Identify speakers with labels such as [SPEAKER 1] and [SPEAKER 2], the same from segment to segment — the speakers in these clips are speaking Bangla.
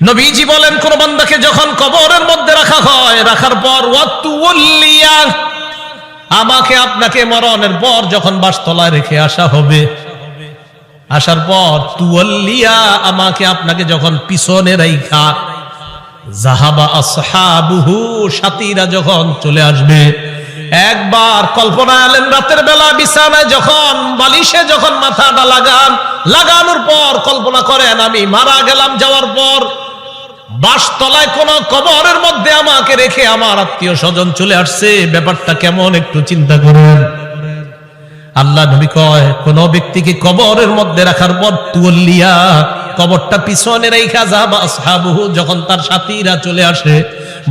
[SPEAKER 1] নবীজি বলেন, কোন বান্দাকে যখন কবরের মধ্যে রাখা হয়, রাখার পর ওয়াতুল্লিয়া, আমাকে আপনাকে মরণের পর যখন বাসতলায় রেখে আসা হবে, আসার পর তুওয়াল্লিয়া, আমাকে আপনাকে যখন পিছনে রাইখা যাহাবা আসহাবুহু, সাথীরা যখন চলে আসবে। একবার কল্পনা আলেন, রাতের বেলা বিছানায় যখন বালিশে যখন মাথাটা লাগানোর পর কল্পনা করেন আমি মারা গেলাম, যাওয়ার পর বাসতলায় কোন কবরের মধ্যে আমাকে রেখে আমার আত্মীয় স্বজন চলে আসছে, ব্যাপারটা কেমন একটু চিন্তা করুন। আল্লাহ নবী কয়, কোন ব্যক্তিকে কবরের মধ্যে রাখার পর তুওয়াল্লিয়া, কবরটা পিছনে রেখা যাবা আসহাবুহু, যখন তার সাথীরা চলে আসে,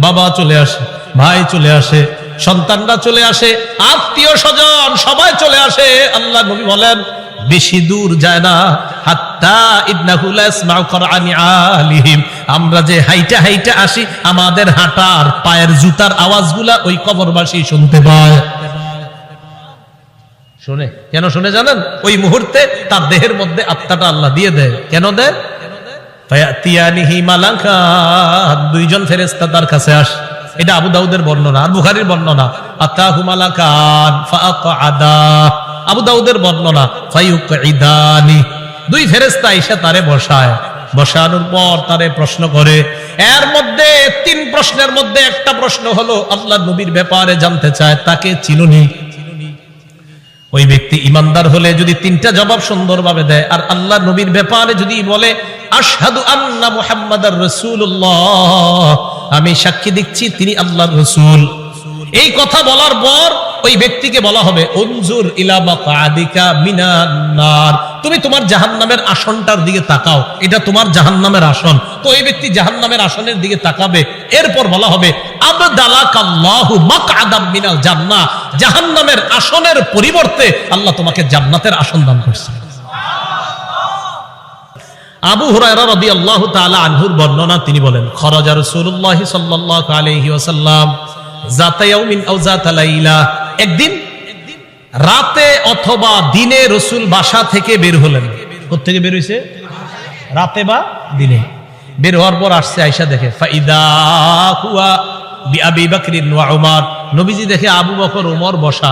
[SPEAKER 1] বাবা চলে আসে, ভাই চলে আসে, সন্তানরা চলে আসে, আত্মীয় স্বজন সবাই চলে আসে, আল্লাহ নবী বলেন বেশি দূর যায় না, হাত্তা ইন্নাহু লা ইয়াসমাউ করানি আলিহিম, আমরা যে হাইটা হাইটা আসি, আমাদের হাঁটার পায়ের জুতার আওয়াজগুলা ওই কবরবাসী শুনতে পায়। শুনে কেন শুনে জানেন? ওই মুহূর্তে তার দেহের মধ্যে আত্মাটা আল্লাহ দিয়ে দেয়। কেন দেয়? ফায়াতিয়ানিহি মালাকান, দুইজন ফেরেশতা তার কাছে আসে। এটা আবু দাউদের বর্ণনা আর বুখারীর বর্ণনা। আতাহু মালাকান ফাআকআদা, আবু দাউদের বর্ণনা ফায়ুকঈদানি, দুই ফেরেশতা এসে তারে বসায়, বসানোর পর তারে প্রশ্ন করে। এর মধ্যে তিন প্রশ্নের মধ্যে একটা প্রশ্ন হলো আল্লাহ নবীর ব্যাপারে জানতে চায়, তাকে চিনুনি? ওই ব্যক্তি ইমানদার হলে যদি তিনটা জবাব সুন্দরভাবে দেয়, আর আল্লাহ নবীর ব্যাপারে যদি বলে আশহাদু আন্না মুহাম্মাদার রাসূলুল্লাহ, আমি সাক্ষী দিচ্ছি তিনি আল্লাহর রাসূল, এই কথা বলার পর ওই ব্যক্তিকে বলা হবে উনজুর ইলা মাকআদিকা মিনান নার, তুমি তোমার জাহান্নামের আসনটার দিকে তাকাও, এটা তোমার জাহান্নামের আসন। তো এই ব্যক্তি জাহান্নামের আসনের দিকে তাকাবে, এরপর বলা হবে আবদালাকাল্লাহু মাকআদাম মিনাল জান্নাহ, জাহান্নামের আসনের পরিবর্তে আল্লাহ তোমাকে জান্নাতের আসন দান করছে। আবু হুরায়রা রাদিয়াল্লাহু তাআলা আনহুর বর্ণনা, তিনি বলেন খরাজা রাসূলুল্লাহ সাল্লাল্লাহু আলাইহি ওয়াসাল্লাম যাতা ইয়াউমিন আও যাতা লাইলা, একদিন রাতে অথবা দিনে রাসূল বাসা থেকে বের হলেন। কোথা থেকে বের হইছে? রাতে বা দিনে। বের হওয়ার পর আসছে, আয়েশা দেখে ফাইদা হুয়া বিআবি বকর ওয়া উমর, নবীজি দেখে আবু বকর ওমর বসা।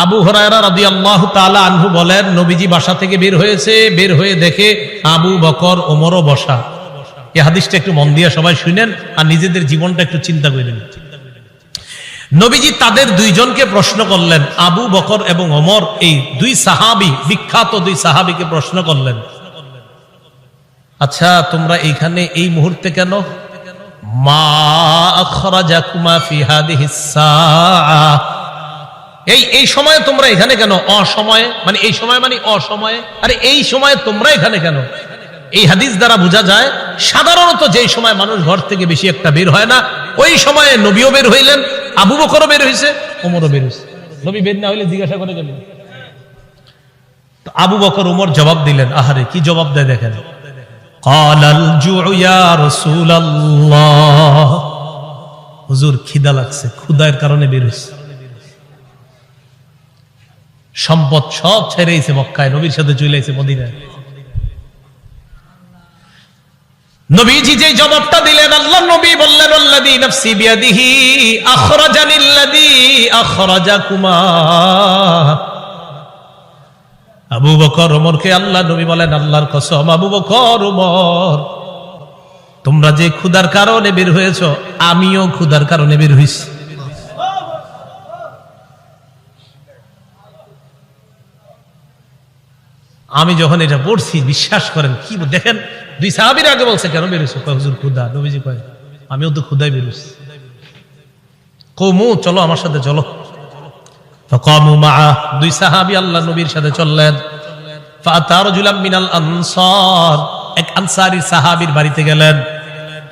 [SPEAKER 1] আবু হুরায়রা রাদিয়াল্লাহু তাআলা আনহু বলেন, নবীজি বাসা থেকে বের হয়েছে, বের হয়ে দেখে আবু বকর ওমরও বসা। এই হাদিসটা একটু মন দিয়ে সবাই শুনেন আর নিজেদের জীবনটা একটু চিন্তা করেন। নবীজি তাদের দুইজনকে প্রশ্ন করলেন, আবু বকর এবং ওমর, এই দুই সাহাবী, বিখ্যাত দুই সাহাবীকে প্রশ্ন করলেন, আচ্ছা তোমরা এইখানে এই মুহূর্তে কেন? মা আখরাজাকুমা ফি হাদিহিস সাআ, এই সময়ে তোমরা এখানে কেন? অসময়ে মানে এই সময় মানে অসময়ে, আরে এই সময়ে তোমরা এখানে কেন? এই হাদিস দ্বারা বোঝা যায় সাধারণত যেই সময় মানুষ ঘর থেকে বেশি একটা বের হয় না, ওই সময়ে নবীও বের হইলেন, আবু বকরও বের হইছে, ওমরও বের হইছে। নবী বের না হইলে জিজ্ঞাসা করে গেলেন। তো আবু বকর ওমর জবাব দিলেন, আহারে কি জবাব দেয় দেখেন, ক্বালাল জুউ ইয়া রাসূলুল্লাহ, হুজুর খিদা লাগছে, ক্ষুধার কারণে বের হইছে। সম্পদ সব ছেড়েছে মক্কায়, নবীর সাথে চলে আইছে মদিনায়। নবীজি যে জবাবটা দিলেন, আল্লাহ নবী বললেন আল্লাযী নাফসি বিয়াদিহি আখরাজানিল্লাযী আখরাজাকুমা। আবু বকর ওমরকে আল্লাহ নবী বলেন, আল্লাহর কসম আবু বকর ওমর, তোমরা যে ক্ষুধার কারণে বের হয়েছো, আমিও ক্ষুধার কারণে বের হইছি। আমি যখন এটা পড়ছি, বিশ্বাস করেন কি দেখেন, দুই সাহাবীর আগে বলছে কেন বেরোছো? হুজুর ক্ষুধা। নবীজি কয় আমিও তো ক্ষুধায় বেরোছি। কওমু চলো আমার সাথে চলো। ফাকামু মাআ, দুই সাহাবী আল্লাহ নবীর সাথে চললেন। ফাআতা রাজুলাম মিনাল আনসার, এক আনসারী সাহাবীর বাড়িতে গেলেন।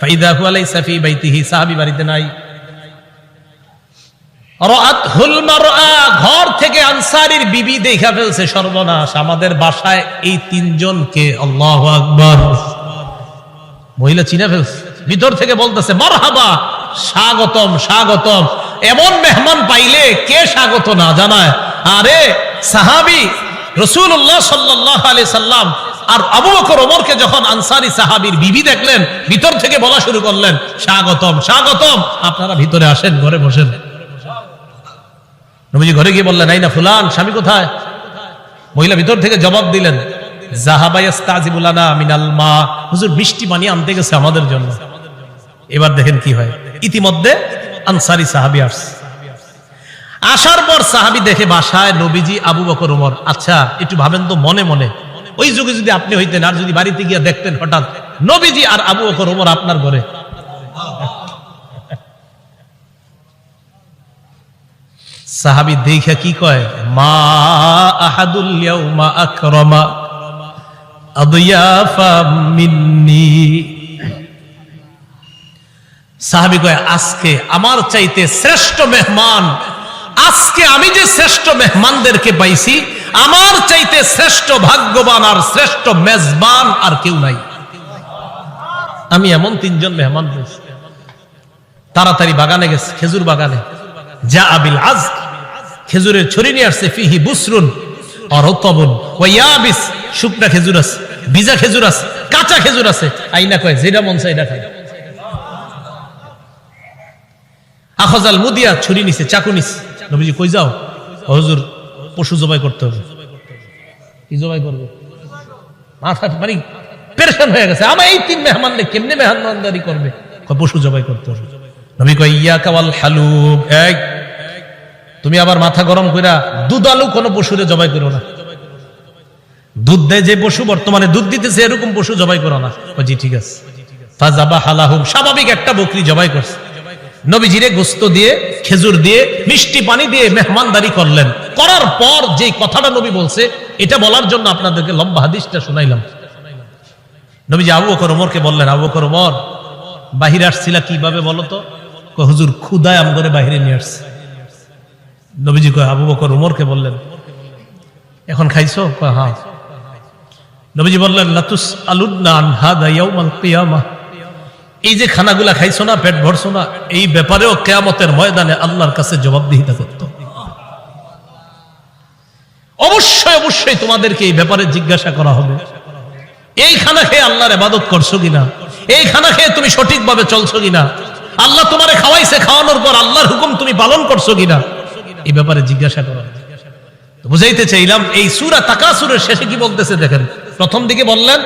[SPEAKER 1] ফাইদা হুয়া লাইসা ফি বাইতিহি, সাহাবী বাড়িতে নাই। রাআতহুল মারআ, ঘর থেকে আনসারীর বিবি দেখা ফেলছে, সর্বনাশ, আমাদের বাসায় এই তিনজনকে, আল্লাহু আকবার, মহিলা চিনে ফেলছে। ভিতর থেকে বলতেছে মারহাবা, স্বাগতম স্বাগতম, এমন মেহমান পাইলে কে স্বাগত না জানায়? আরে সাহাবী রাসূলুল্লাহ সাল্লাল্লাহু আলাইহি সাল্লাম আর আবু বকর ওমরকে যখন আনসারী সাহাবীর বিবি দেখলেন, ভিতর থেকে বলা শুরু করলেন, স্বাগতম স্বাগতম, আপনারা ভিতরে আসেন, ঘরে বসেন। নবীজি ঘরে গিয়ে বললেন, আইনা ফুলান, স্বামী কোথায়? মহিলা ভিতর থেকে জবাব দিলেন, যাহাবা ইস্তাজিবু লানা মিনাল মা, হুজুর মিষ্টি পানি আনতে গেছে আমাদের জন্য। এবার দেখেন কি হয়, ইতিমধ্যে আনসারী সাহাবী আসছে। আসার পর সাহাবী দেখে বাসায় নবীজি, আবু বকর ওমর। আচ্ছা একটু ভাবেন তো মনে মনে, ওই যুগে যদি আপনি হইতেন আর যদি বাড়িতে গিয়ে দেখতেন হঠাৎ নবীজি আর আবু বকর ওমর আপনার ঘরে। সাহাবী দেখে কি কয়, মা আহাদুল ইয়াউমা আকরামা আদিয়াফা মিন্নি। সাহাবী কয়, আজকে আমার চাইতে শ্রেষ্ঠ মেহমান, আজকে আমি যে শ্রেষ্ঠ মেহমানদেরকে পাইছি, আমার চাইতে শ্রেষ্ঠ ভাগ্যবান আর শ্রেষ্ঠ মেজবান আর কেউ নাই। আমি এমন 3 জন মেহমান পেয়েছি। তাড়াতাড়ি বাগানে গেছে, খেজুর বাগানে। যা আবিল আজ, খেজুরের ছড়ি নিয়ে আসছে, ফিহি বুসরুন আর রতবুন ওয়া ইয়াবিস, শুকনা খেজুর আছে, ভিজা খেজুর আছে, কাঁচা খেজুর আছে। আইনা কয়, যেটা মন চায় এটা খায়। আখজাল মুদিয়া, ছুরি নিছে, চাকু নিছে। নবীজি কই যাও? হুজুর পশু জবাই করতে হবে। কি জবাই করবে? মাথা মানে পেরেশান হয়ে গেছে, আমার এই 3 মেহমানকে কেমনে মেহমানদারি করবে? পশু জবাই করতে হবে। নবী কয়, ইয়াকা ওয়াল হালুব, এই তুমি আবার মাথা গরম কইরা দুধালু কোন পশুরে জবাই করো না। দুধ দেয় যে পশু, বর্তমানে দুধ দিতেছে, এরকম পশু জবাই করো না। জি ঠিক আছে। ফাযাবাহা লাহুম, স্বাভাবিক একটা বকরি জবাই করছে। নবীজিরে গোস্ত দিয়ে, খেজুর দিয়ে, মিষ্টি পানি দিয়ে মেহমানদারি করলেন। করার পর যে কথাটা নবী বলছে, এটা বলার জন্য আপনাদেরকে লম্বা হাদিসটা শুনাইলাম। নবীজি আবু বকর ওমরকে বললেন, আবু বকর ওমর, বাহিরে আসছিলা কিভাবে বলো তো? হুজুর ক্ষুধায় আম করে বাহিরে নিয়ে আসছে। নবীজি কয়, আবু বকর ওমরকে বললেন, এখন খাইছো? কয় হ্যাঁ। নবীজি বললেন, লাতুস আলুন্না আন হাদা ইয়াউমাল কিয়ামাহ, এই যে খানাগুলা খাইছো না, পেট ভরছো না, এই ব্যাপারেও কিয়ামতের ময়দানে আল্লাহর কাছে জবাবদিহিতা করতে হবে। অবশ্যই অবশ্যই তোমাদেরকে এই ব্যাপারে জিজ্ঞাসা করা হবে। এই খানা খেয়ে আল্লাহর ইবাদত করছো কিনা? এই খানা খেয়ে তুমি সঠিকভাবে চলছো কিনা? আল্লাহ তোমারে খাওয়াইছে, খাওয়ানোর পর আল্লাহর হুকুম তুমি পালন করছো কিনা? এই ব্যাপারে জিজ্ঞাসা করা হবে। তো বুঝাইতে চাইলাম, এই সূরা তাকাসুরের শেষে কি বলতেছে দেখেন। প্রথম দিকে বললেন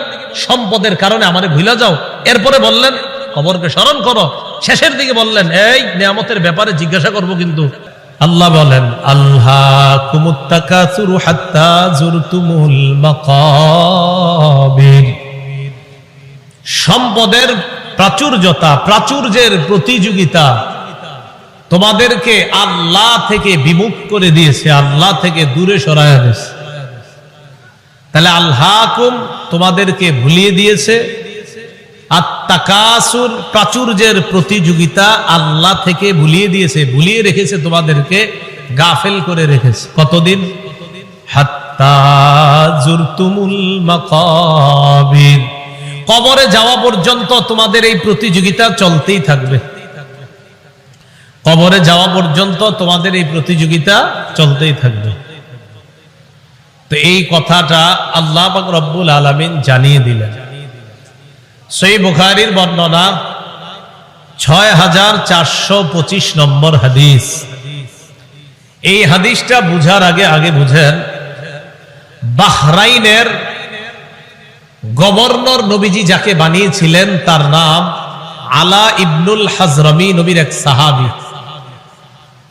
[SPEAKER 1] সম্পদের কারণে আমারে ভুলা যাও, এরপরে বললেন কবরকে স্মরণ করো, শেষের দিকে বললেন এই নিয়ামতের ব্যাপারে জিজ্ঞাসা করব কিন্তু। আল্লাহ বলেন, আলহাকুমুত তাকাসুরু হাত্তা যুরতুমুল মাকাবির, সম্পদের প্রাচুর্যতা, প্রাচুর্যের প্রতিযোগিতা তোমাদেরকে আল্লাহ থেকে বিমুখ করে দিয়েছে, আল্লাহ থেকে দূরে সরায়া দিয়েছে। তাহলে আলহাকুম তোমাদেরকে ভুলিয়ে দিয়েছে, আত-তাকাসুর প্রাচুর্যের প্রতিযোগিতা আল্লাহ থেকে ভুলিয়ে দিয়েছে, ভুলিয়ে রেখেছে, তোমাদেরকে গাফেল করে রেখেছে। কতদিন? হাত্তা যুরতুমুল মাকাবির, কবরে যাওয়া পর্যন্ত তোমাদের এই প্রতিযোগিতা চলতেই থাকবে। কবরে যাওয়া পর্যন্ত তোমাদের এই প্রতিযোগিতা চলতেই থাকবে। তো এই কথাটা আল্লাহ পাক রব্বুল আলামিন জানিয়ে দিলেন। সহিহ বুখারীর বর্ণনা 6425 নম্বর হাদিস। এই হাদিসটা বুঝার আগে বুঝেন, বাহরাইনের গভর্নর নবীজি যাকে বানিয়েছিলেন তার নাম আলা ইবনুল হাজরামি, নবীর এক সাহাবী।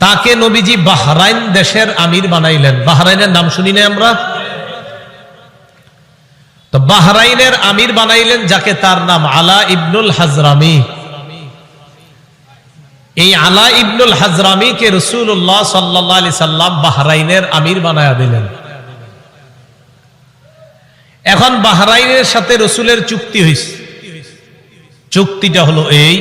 [SPEAKER 1] তাকে নবীজি বাহরাইন দেশের আমির বানাইলেন। বাহরাইনের নাম শুনি না আমরা? তো বাহরাইনের আমির বানাইলেন যাকে, তার নাম আলা ইবনুল হাজরামি। এই আলা ইবনুল হাজরামিকে রাসূলুল্লাহ সাল্লাল্লাহু আলাইহি সাল্লাম বাহরাইনের আমির বানায়া দিলেন। এখন বাহরাইনের সাথে রাসূলের চুক্তি হয়েছে। চুক্তিটা হলো এই,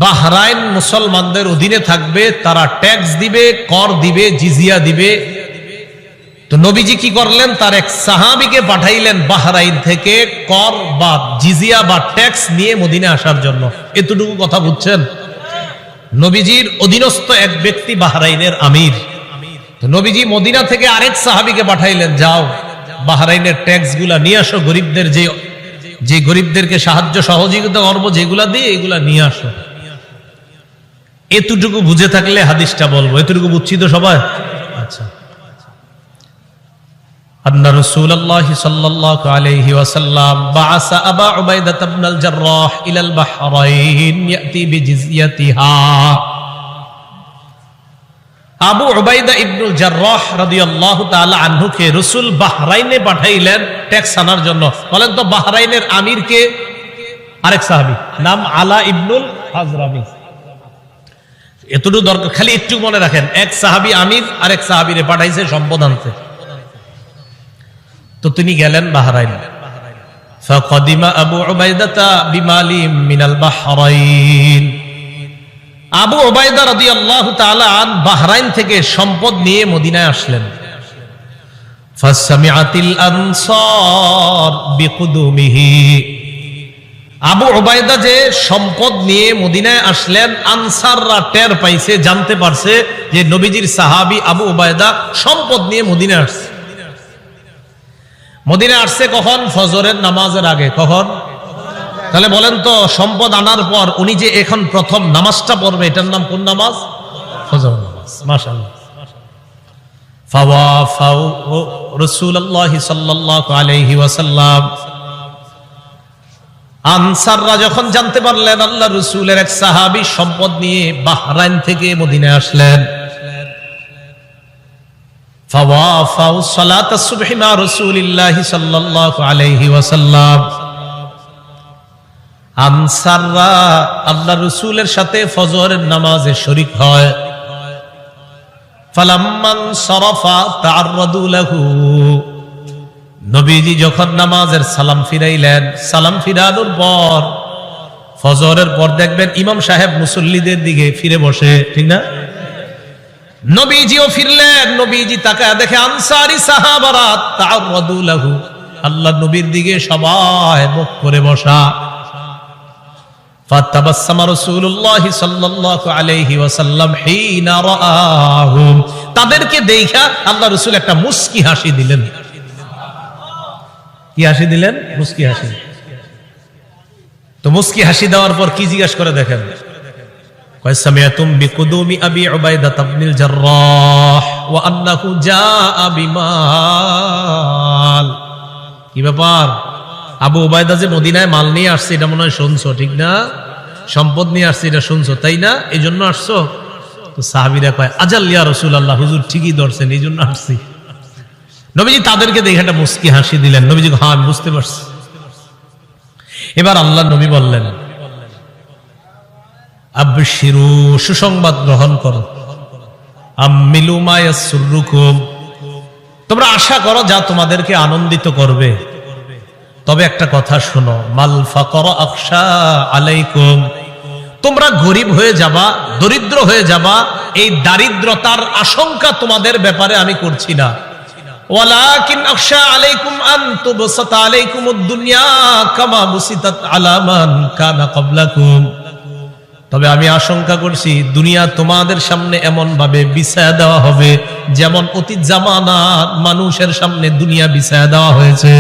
[SPEAKER 1] বাহরাইন মুসলমানদের অধীনে থাকবে, তারা ট্যাক্স দিবে, কর দিবে, জিজিয়া দিবে। তো নবীজি কি করলেন, তার এক সাহাবীকে পাঠাইলেন বাহরাইন থেকে কর বা জিজিয়া বা ট্যাক্স নিয়ে মদিনে আসার জন্য। এতটুকু কথা বুঝছেন? নবীজির অধীনস্থ এক ব্যক্তি বাহরাইনের আমির। তো নবীজি মদিনা থেকে আরেক সাহাবীকে পাঠাইলেন, যাও বাহরাইনের ট্যাক্স গুলা নিয়ে আসো, গরিবদের যে গরিবদেরকে সাহায্য সহযোগিতা করবো যেগুলা দিয়ে এগুলা নিয়ে আসো। এতটুকু বুঝে থাকলে হাদিসটা বলবো। এতটুকু বুঝছি তো সবাই? আচ্ছা। أن رسول الله صلى الله عليه وسلم بعث أبا عبيدة بن الجراح إلى البحرين يأتي بجزيتها। আবু উবাইদা ইবনুল জাররাহ রাদিয়াল্লাহু তাআলা আনহুকে রাসূল বাহরাইনে পাঠাইলেন ট্যাক্স আনার জন্য। বলেন তো বাহরাইনের আমির কে? আরেক সাহাবী, নাম আলা ইবনুল হাজরামি। এতটুকু দরকার, খালি একটু মনে রাখেন, এক সাহাবী আমির, আরেক সাহাবীরে পাঠাইছে সম্পদ আনতে। তো তিনি গেলেন বাহরাইন। ফাকাদিমা আবু উবাইদাতা বিমালিম মিনাল বাহরাইন। আবু উবাইদা রাদিয়াল্লাহু তাআলা আন বাহরাইন থেকে সম্পদ নিয়ে মদিনায় আসলেন। ফাসামিআতিল আনসার বিকুদুমিহি। আবু উবাইদা যে সম্পদ নিয়ে মদিনায় আসলেন, আনসাররা টের পাইছে, জানতে পারছে যে নবীজির সাহাবী আবু উবাইদা সম্পদ নিয়ে মদিনায় আসছে। মদিনায় আসছে কখন? ফজরের নামাজের আগে। কখন? তাহলে বলেন তো, সম্পদ আনার পর উনি যে এখন প্রথম নামাজটা পড়বে, এটার নাম কোন নামাজ? ফজর নামাজ। মাশাআল্লাহ। ফাওয়াফাউ রাসূলুল্লাহ সাল্লাল্লাহু আলাইহি ওয়াসাল্লাম। আনসাররা যখন জানতে পারলেন আল্লাহর রাসূলের এক সাহাবী সম্পদ নিয়ে বাহরাইন থেকে মদিনায় আসলেন, ফাওয়াফাউ সালাতাস সুবহি মা রাসূলিল্লাহ সাল্লাল্লাহু আলাইহি ওয়াসাল্লাম। আনসাররা আল্লাহর রাসূলের সাথে ফজরের নামাজে শরীক হয়। ফালাম্মান সারাফা তাআররাদু লাহু। নবীজি যখন নামাজের সালাম ফিরাইলেন, সালাম ফিরানোর পর ফজরের পর দেখবেন ইমাম সাহেব মুসল্লিদের দিকে ফিরে বসে, ঠিক না? নবীজিও ফিরলেন, নবীজি তাকায় দেখে আনসারী সাহাবারা তাআররাদু লাহু, আল্লাহর নবীর দিকে সবাই মুখ করে বসা। ফাতাবাসসামা রাসূলুল্লাহ সাল্লাল্লাহু আলাইহি ওয়াসাল্লাম হিনা রাআহুম। তাদেরকে দেখা আল্লাহর রাসূল একটা মুস্কি হাসি দিলেন। কি হাসি দিলেন? মুস্কি হাসি। তো মুস্কি হাসি দেওয়ার পর কি জিজ্ঞাসা করে দেখেন, কয় সামিআতুম বিকুদুমি আবি উবাইদা ইবনুল জাররাহ ওয়া আন্নাহু জাআ বিমাল। কি ব্যাপার? আবু উবাইদা যে মদিনায় মাল নিয়ে আসছে এটা মনে হয় শুনছো, ঠিক না? সম্পদ নিয়ে আসছে এটা শুনছো, তাই না? এই জন্য আসছো? তো সাহাবীরা কয় আজাল ইয়া রাসূলুল্লাহ, হুজুর ঠিকই ধরছেন, এই জন্য আসছি। নবীজি তাদেরকে দেখে একটা মুস্কি হাসি দিলেন। নবীজি হ্যাঁ আমি বুঝতে পারছি। এবার আল্লাহ নবী বললেন, আবশিরু, সুসংবাদ গ্রহণ করো, আমিলু মা ইয়াসুররুকুম, তোমরা আশা করো যা তোমাদেরকে আনন্দিত করবে। তবে একটা কথা শোনো, মাল ফাকর আখশা আলাইকুম, তোমরা গরিব হয়ে যাবা, দরিদ্র হয়ে যাবা, এই দারিদ্রতার আশঙ্কা তোমাদের ব্যাপারে আমি করছি না। ওয়ালাকিন আখশা আলাইকুম আন তুবসাতা আলাইকুমুদ দুনিয়া কামা বুসিতাত আলা মান কানা ক্বাবলাকুম, তবে আমি আশঙ্কা করছি দুনিয়া তোমাদের সামনে এমন ভাবে বিছায়া দেওয়া হবে যেমন অতীত জামানার মানুষের সামনে দুনিয়া বিছায়া দেওয়া হয়েছে।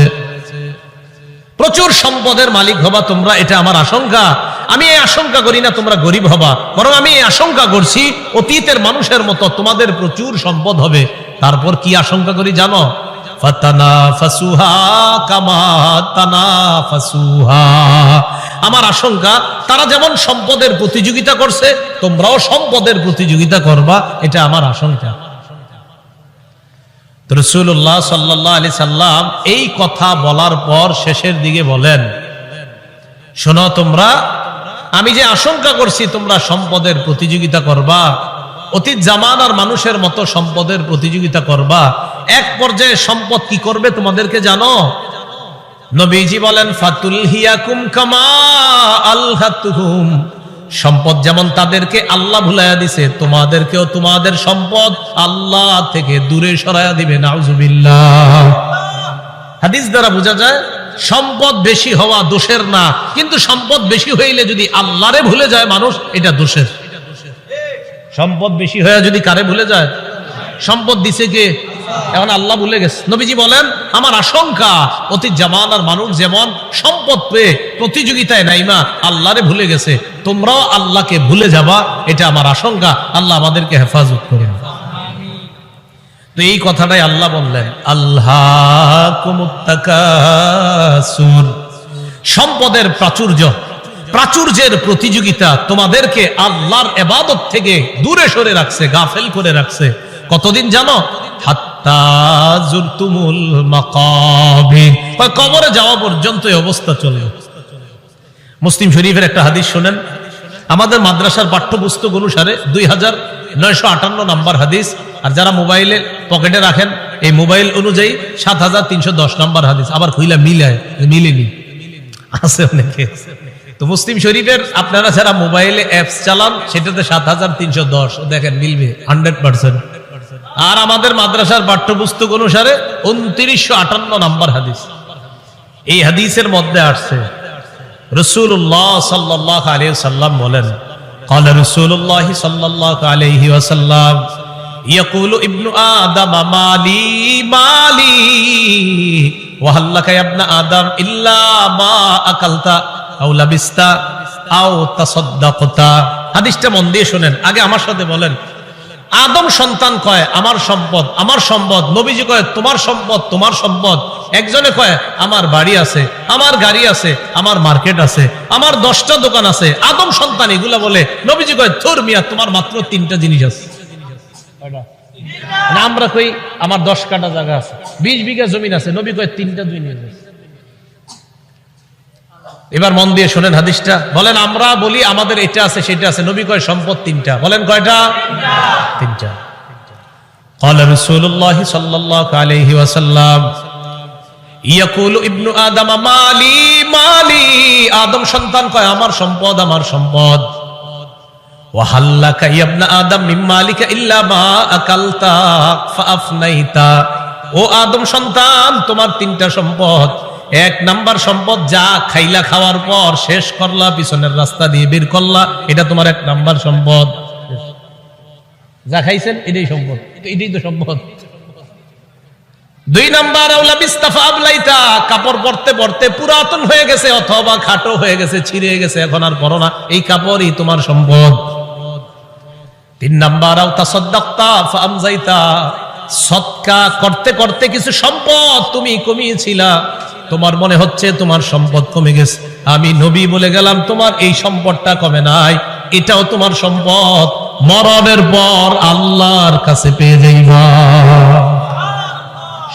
[SPEAKER 1] প্রচুর সম্পদের মালিক হবা তোমরা, এটা আমার আশঙ্কা। আমি এই আশঙ্কা করি না তোমরা গরিব হবা, বরং আমি এই আশঙ্কা করছি অতীতের মানুষের মতো তোমাদের প্রচুর সম্পদ হবে। তারপর কি আশঙ্কা করি জানো? ফাতানাফাসুহা কামা তানাফাসুহা, আমার আশঙ্কা তারা যেমন সম্পদের প্রতিযোগিতা করছে তোমরাও সম্পদের প্রতিযোগিতা করবা, এটা আমার আশঙ্কা। রাসূলুল্লাহ সাল্লাল্লাহু আলাইহি সাল্লাম এই কথা বলার পর শেষের দিকে বলেন, শোনো তোমরা, আমি যে আশঙ্কা করছি তোমরা সম্পদের প্রতিযোগিতা করবা, অতীত জামানার মানুষের মতো সম্পদের প্রতিযোগিতা করবা, এক পর্যায়ে সম্পদ কি করবে তোমাদেরকে জানো? নবীজি বলেন, ফাতুলহিয়াকুম কামা আলহাতুহুম, সম্পদ যেমন তাদেরকে আল্লাহ ভুলাইয়া দিছে, তোমাদেরকেও তোমাদের সম্পদ আল্লাহ থেকে দূরে সরাইয়া দিবে। নাউজুবিল্লাহ। হাদিস দ্বারা বোঝা যায় সম্পদ বেশি হওয়া দোষের না, কিন্তু সম্পদ বেশি হইলে যদি আল্লাহরে ভুলে যায় মানুষ, এটা দোষের। সম্পদ বেশি হয়ে যদি কারে ভুলে যায়? সম্পদ দিছে কে? এখন আল্লাহ ভুলে গেছে। নবীজি বলেন, আমার আশঙ্কা অতীত জামানার মানুষ যেমন সম্পদ পেয়ে প্রতিযোগিতায় নাইমা আল্লাহরে ভুলে গেছে, তোমরাও আল্লাহকে ভুলে যাবা, এটা আমার আশঙ্কা। আল্লাহ আমাদেরকে হেফাজত করুন। তো এই কথাটাই আল্লাহ বললেন, আল্লাহকুমুত তাকাসুর, সম্পদের প্রাচুর্যের প্রতিযোগিতা তোমাদেরকে আল্লাহর ইবাদত থেকে দূরে সরে রাখছে, গাফেল করে রাখছে। কতদিন জানো? হাত্তা যুরতুমুল মাকাবির, কবরে যাওয়া পর্যন্ত এই অবস্থা চলে। মুসলিম শরীফের একটা হাদিস শুনেন, আমাদের মাদ্রাসার পাঠ্যপুস্তক অনুসারে 2958 নম্বর হাদিস, আর যারা মোবাইলে পকেটে রাখেন এই মোবাইল অনুযায়ী 7310 নম্বর হাদিস। আবার কইলা মিলেনি আছে অনেকে। তো মুসলিম শরীফের আপনারা যারা মোবাইলে অ্যাপস চালান সেটাতে 7310 দেখেন মিলবে 100%। আর আমাদের মাদ্রাসার পাঠ্যপুস্তক অনুসারে 2958 নম্বর হাদিস। এই হাদিসের মধ্যে আসছে রাসূলুল্লাহ সাল্লাল্লাহু আলাইহি ওয়াসাল্লাম বলেন, قال رسول الله صلى الله عليه وسلم يقول ابن آدم مالي مالي وهل لك يا ابن آدم إلا ما أكلت أو لبست أو تصدقت। হাদিসটা মন দিয়ে শুনেন, আগে আমার সাথে বলেন। আদম সন্তান কয় আমার সম্পদ আমার সম্পদ, নবীজি কয় তোমার সম্পদ তোমার সম্পদ। একজনে কয় আমার বাড়ি আছে, আমার গাড়ি আছে, আমার মার্কেট আছে, আমার 10টা দোকান আছে। আদম সন্তান এগুলা বলে, নবীজি কয় থুর মিয়া, তোমার মাত্র 3টা জিনিস আছে। না আমরা কই আমার 10 কাঠা জায়গা আছে, 20 বিঘা জমিন আছে, নবী কয় 3টা জিনিস আছে। এবার মন দিয়ে শোনেন হাদিসটা, বলেন আমরা বলি আমাদের এটা আছে সেটা আছে, নবী কয় সম্পদ 3টা। বলেন কয়টা? 3টা। قال رسول الله صلى الله عليه وسلم يقول ابن آدم مالي مالي, আদম সন্তান কয় আমার সম্পদ আমার সম্পদ। وهل لك يا ابن آدم من مالك إلا ما أكلت فأفنيت, ও আদম সন্তান তোমার 3টা সম্পদ। 1 নাম্বার সম্পদ যা খাইলা, খাওয়ার পর শেষ করলা, পিছনের রাস্তা দিয়ে বের করলা, এটা তোমার 1 নাম্বার সম্পদ। যা খাইছেন এটাই সম্পদ, এটাই তো সম্পদ। 2 নাম্বার আউলা বিস্তাফা আবলাইতা, কাপড় পরতে পরতে পুরাতন হয়ে গেছে অথবা খাটো হয়ে গেছে, ছিঁড়ে গেছে, এখন আর পরো না, এই কাপড়ই তোমার সম্পদ। 3 নাম্বার আও তাসাদদাকতা ফাআমজাইতা, সদকা করতে করতে কিছু সম্পদ তুমি কমিয়েছিলা, তোমার মনে হচ্ছে তোমার সম্পদ কমে গেছে, আমি নবী বলে গেলাম তোমার এই সম্পদটা কমে নাই, এটাও তোমার সম্পদ, মরণের পর আল্লাহর কাছে পেয়ে যাইবা।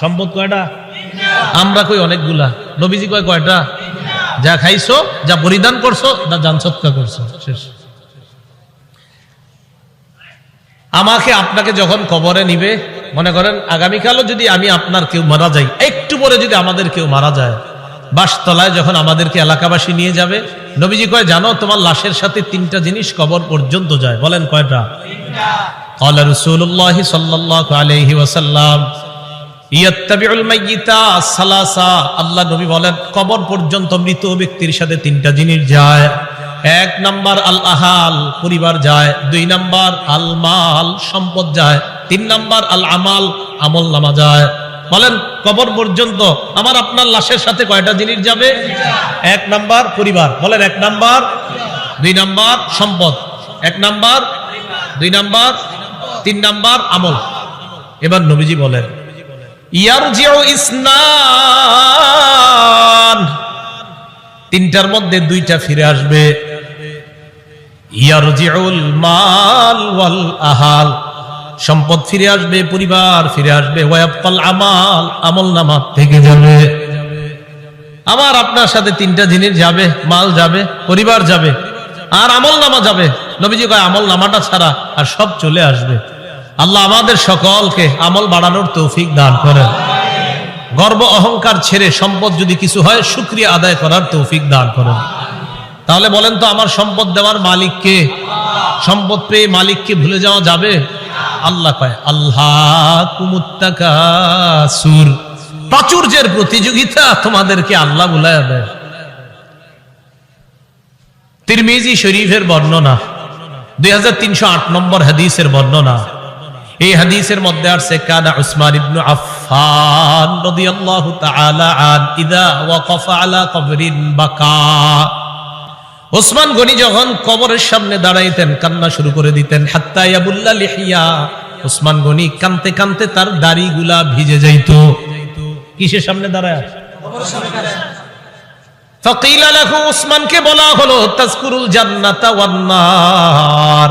[SPEAKER 1] সম্পদ কয়টা? আমরা কই অনেকগুলা, নবীজি কয় কয়টা? যা খাইছো, যা পরিধান করছো, যা জান সৎকা করছো, শেষ। আমাকে আপনাকে যখন কবরে নিবে, মনে করেন আগামীকালও যদি আমি আপনার কেউ মারা যাই, একটু পরে যদি আমাদের কেউ মারা যায়, বাসতলায় যখন আমাদেরকে এলাকাবাসী নিয়ে যাবে, নবীজি কয় জানো তোমার লাশের সাথে 3টা জিনিস কবর পর্যন্ত যায়। বলেন কয়টা? 3টা। قال رسول الله صلى الله عليه وسلم يتبع الميت ثلاثه, আল্লাহ নবী বলেন কবর পর্যন্ত মৃত ব্যক্তির সাথে 3টা জিনিস যায়। 1 নাম্বার আল আহাল, পরিবার যায়। 2 নাম্বার আল মাল, সম্পদ যায়। 3 নাম্বার আল আমাল, আমল নামা যায়। বলেন কবর পর্যন্ত আমার আপনার লাশের সাথে কয়টা জিনিস যাবে? 1 নাম্বার পরিবার, বলেন 1 নাম্বার, 2 নাম্বার সম্পদ, 1 নাম্বার, 2 নাম্বার, 3 নাম্বার আমল। এবার নবীজি বলেন ইয়ারজিউ ইসনান, 3টার মধ্যে 2টা ফিরে আসবে। ইয়ারজিউল মাল ওয়াল আহাল, সম্পদ ফিরে আসবে, পরিবার ফিরে আসবে। ওয়ায়াবকাল আমাল, আমল নামা থেকে যাবে। আমার আপনার সাথে 3টা জিনিস যাবে, মাল যাবে, পরিবার যাবে, আর আমল নামা যাবে। নবীজি কয় আমল নামাটা ছাড়া আর সব চলে আসবে। আল্লাহ আমাদের সকলকে আমল বাড়ানোর তৌফিক দান করেন। গর্ব অহংকার ছেড়ে সম্পদ যদি কিছু হয় শুকরিয়া আদায় করার তৌফিক দান করেন। তাহলে বলেন তো আমার সম্পদ দেওয়ার মালিককে? সম্পদ পেয়ে মালিককে ভুলে যাওয়া যাবে? আল্লাহ কয় আল্লাহকুমুত তাকাসুর, প্রাচুর্যের প্রতিযোগিতা তোমাদেরকে আল্লাহ ভুলাইয়া দেয়। তিরমিজি শরীফের বর্ণনা, 2308 নম্বর হাদিসের বর্ণনা, এই হাদিসের মধ্যে আছে কানা উসমান ইবনে আফফান রাদিয়াল্লাহু তাআলা আন ইযা ওয়াকাফা আলা কবরিন বাকা। ওসমান গনি যখন কবরের সামনে দাঁড়াইতেন কান্না শুরু করে দিতেন। হাত্তা ইয়াবুল্লা লিহিয়া, ওসমান গনি কানতে কানতে তার দাড়িগুলা ভিজে যাইত। কিসের সামনে দাঁড়ায়? কবরের সামনে দাঁড়ায়। ফাকিলা লাহু, ওসমানকে বলা হলো তাজকুরুল জান্নাতা ওয়ান নার,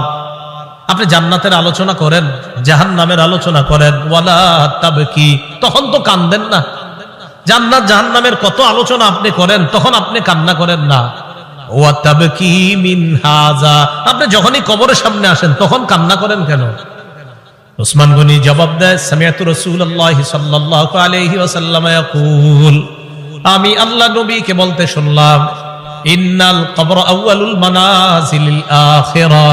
[SPEAKER 1] আপনি জান্নাতের আলোচনা করেন, জাহান্নামের আলোচনা করেন। ওয়ালা তাবকি, তখন তো কান্দেন না। জান্নাত জাহান্নামের কত আলোচনা আপনি করেন, তখন আপনি কান্না করেন না। ওয়া তাবকি মিন হাযা, আপনি যখনই কবরের সামনে আসেন তখন কান্না করেন কেন? ওসমান গনি জবাব দেয়, সামিআতু রাসূলুল্লাহি সাল্লাল্লাহু আলাইহি ওয়াসাল্লাম ইয়াকুল, আমি আল্লাহ নবীকে বলতে শুনলাম, ইন্নাল কবর আউয়ালুল মানাজিলিল আখিরা,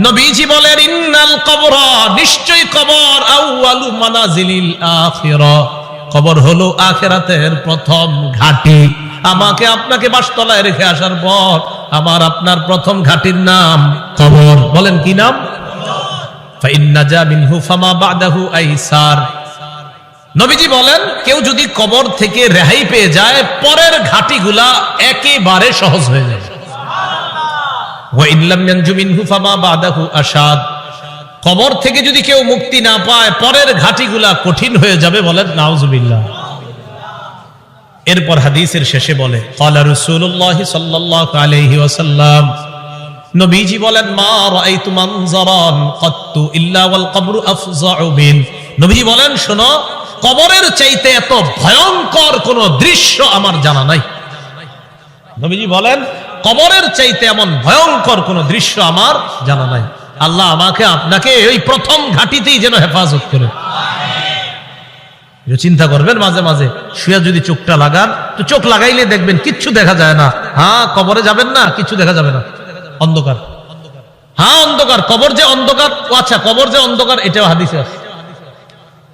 [SPEAKER 1] নবীজি বলেন ইন্নাল কবর, নিশ্চয়ই কবর, আউয়ালু মানাজিলিল আখিরা, কবর হলো আখিরাতের প্রথম ঘাঁটি। আমাকে আপনাকে বাসতলায় রেখে আসার পর আমার আপনার প্রথম ঘাঁটির নাম কবর। বলেন কি নাম? ফাইন্নাজা মিনহু ফামা বাদাহু আইসার। নবীজি বলেন কেউ যদি কবর থেকে রেহাই পেয়ে যায়, পরের ঘাটিগুলা একেবারে সহজ হয়ে যাবে। ওয়া ইন লাম ইয়ানজু মিনহু ফামা বাদাহু আশাদ, কবর থেকে যদি কেউ মুক্তি না পায়, পরের ঘাটিগুলা কঠিন হয়ে যাবে। বলেন নাউজুবিল্লাহ। এরপর হাদিসের শেষে বলে, ক্বালা রাসূলুল্লাহ সাল্লাল্লাহু আলাইহি ওয়াসাল্লাম, নবীজি বলেন, মা রাআইতু মানজারান কাত্তু ইল্লা ওয়াল কবরু আফযাউ মিন। নবীজি বলেন, শোনো, কবরের চাইতে এত ভয়ঙ্কর কোন দৃশ্য আমার জানা নাই। নবীজি বলেন, কবরের চাইতে এমন ভয়ঙ্কর কোন দৃশ্য আমার জানা নাই। আল্লাহ আমাকে আপনাকে ওই প্রথম ঘাটিতেই যেন হেফাজত করে। চিন্তা করবেন মাঝে মাঝে শুয়ে যদি চোখটা লাগান, তো চোখ লাগাইলে দেখবেন কিচ্ছু দেখা যায় না। হ্যাঁ, কবরে যাবেন না, কিছু দেখা যাবে না, অন্ধকার। হ্যাঁ, অন্ধকার, কবর যে অন্ধকার। আচ্ছা, কবর যে অন্ধকার এটাও হাদিসে আছে।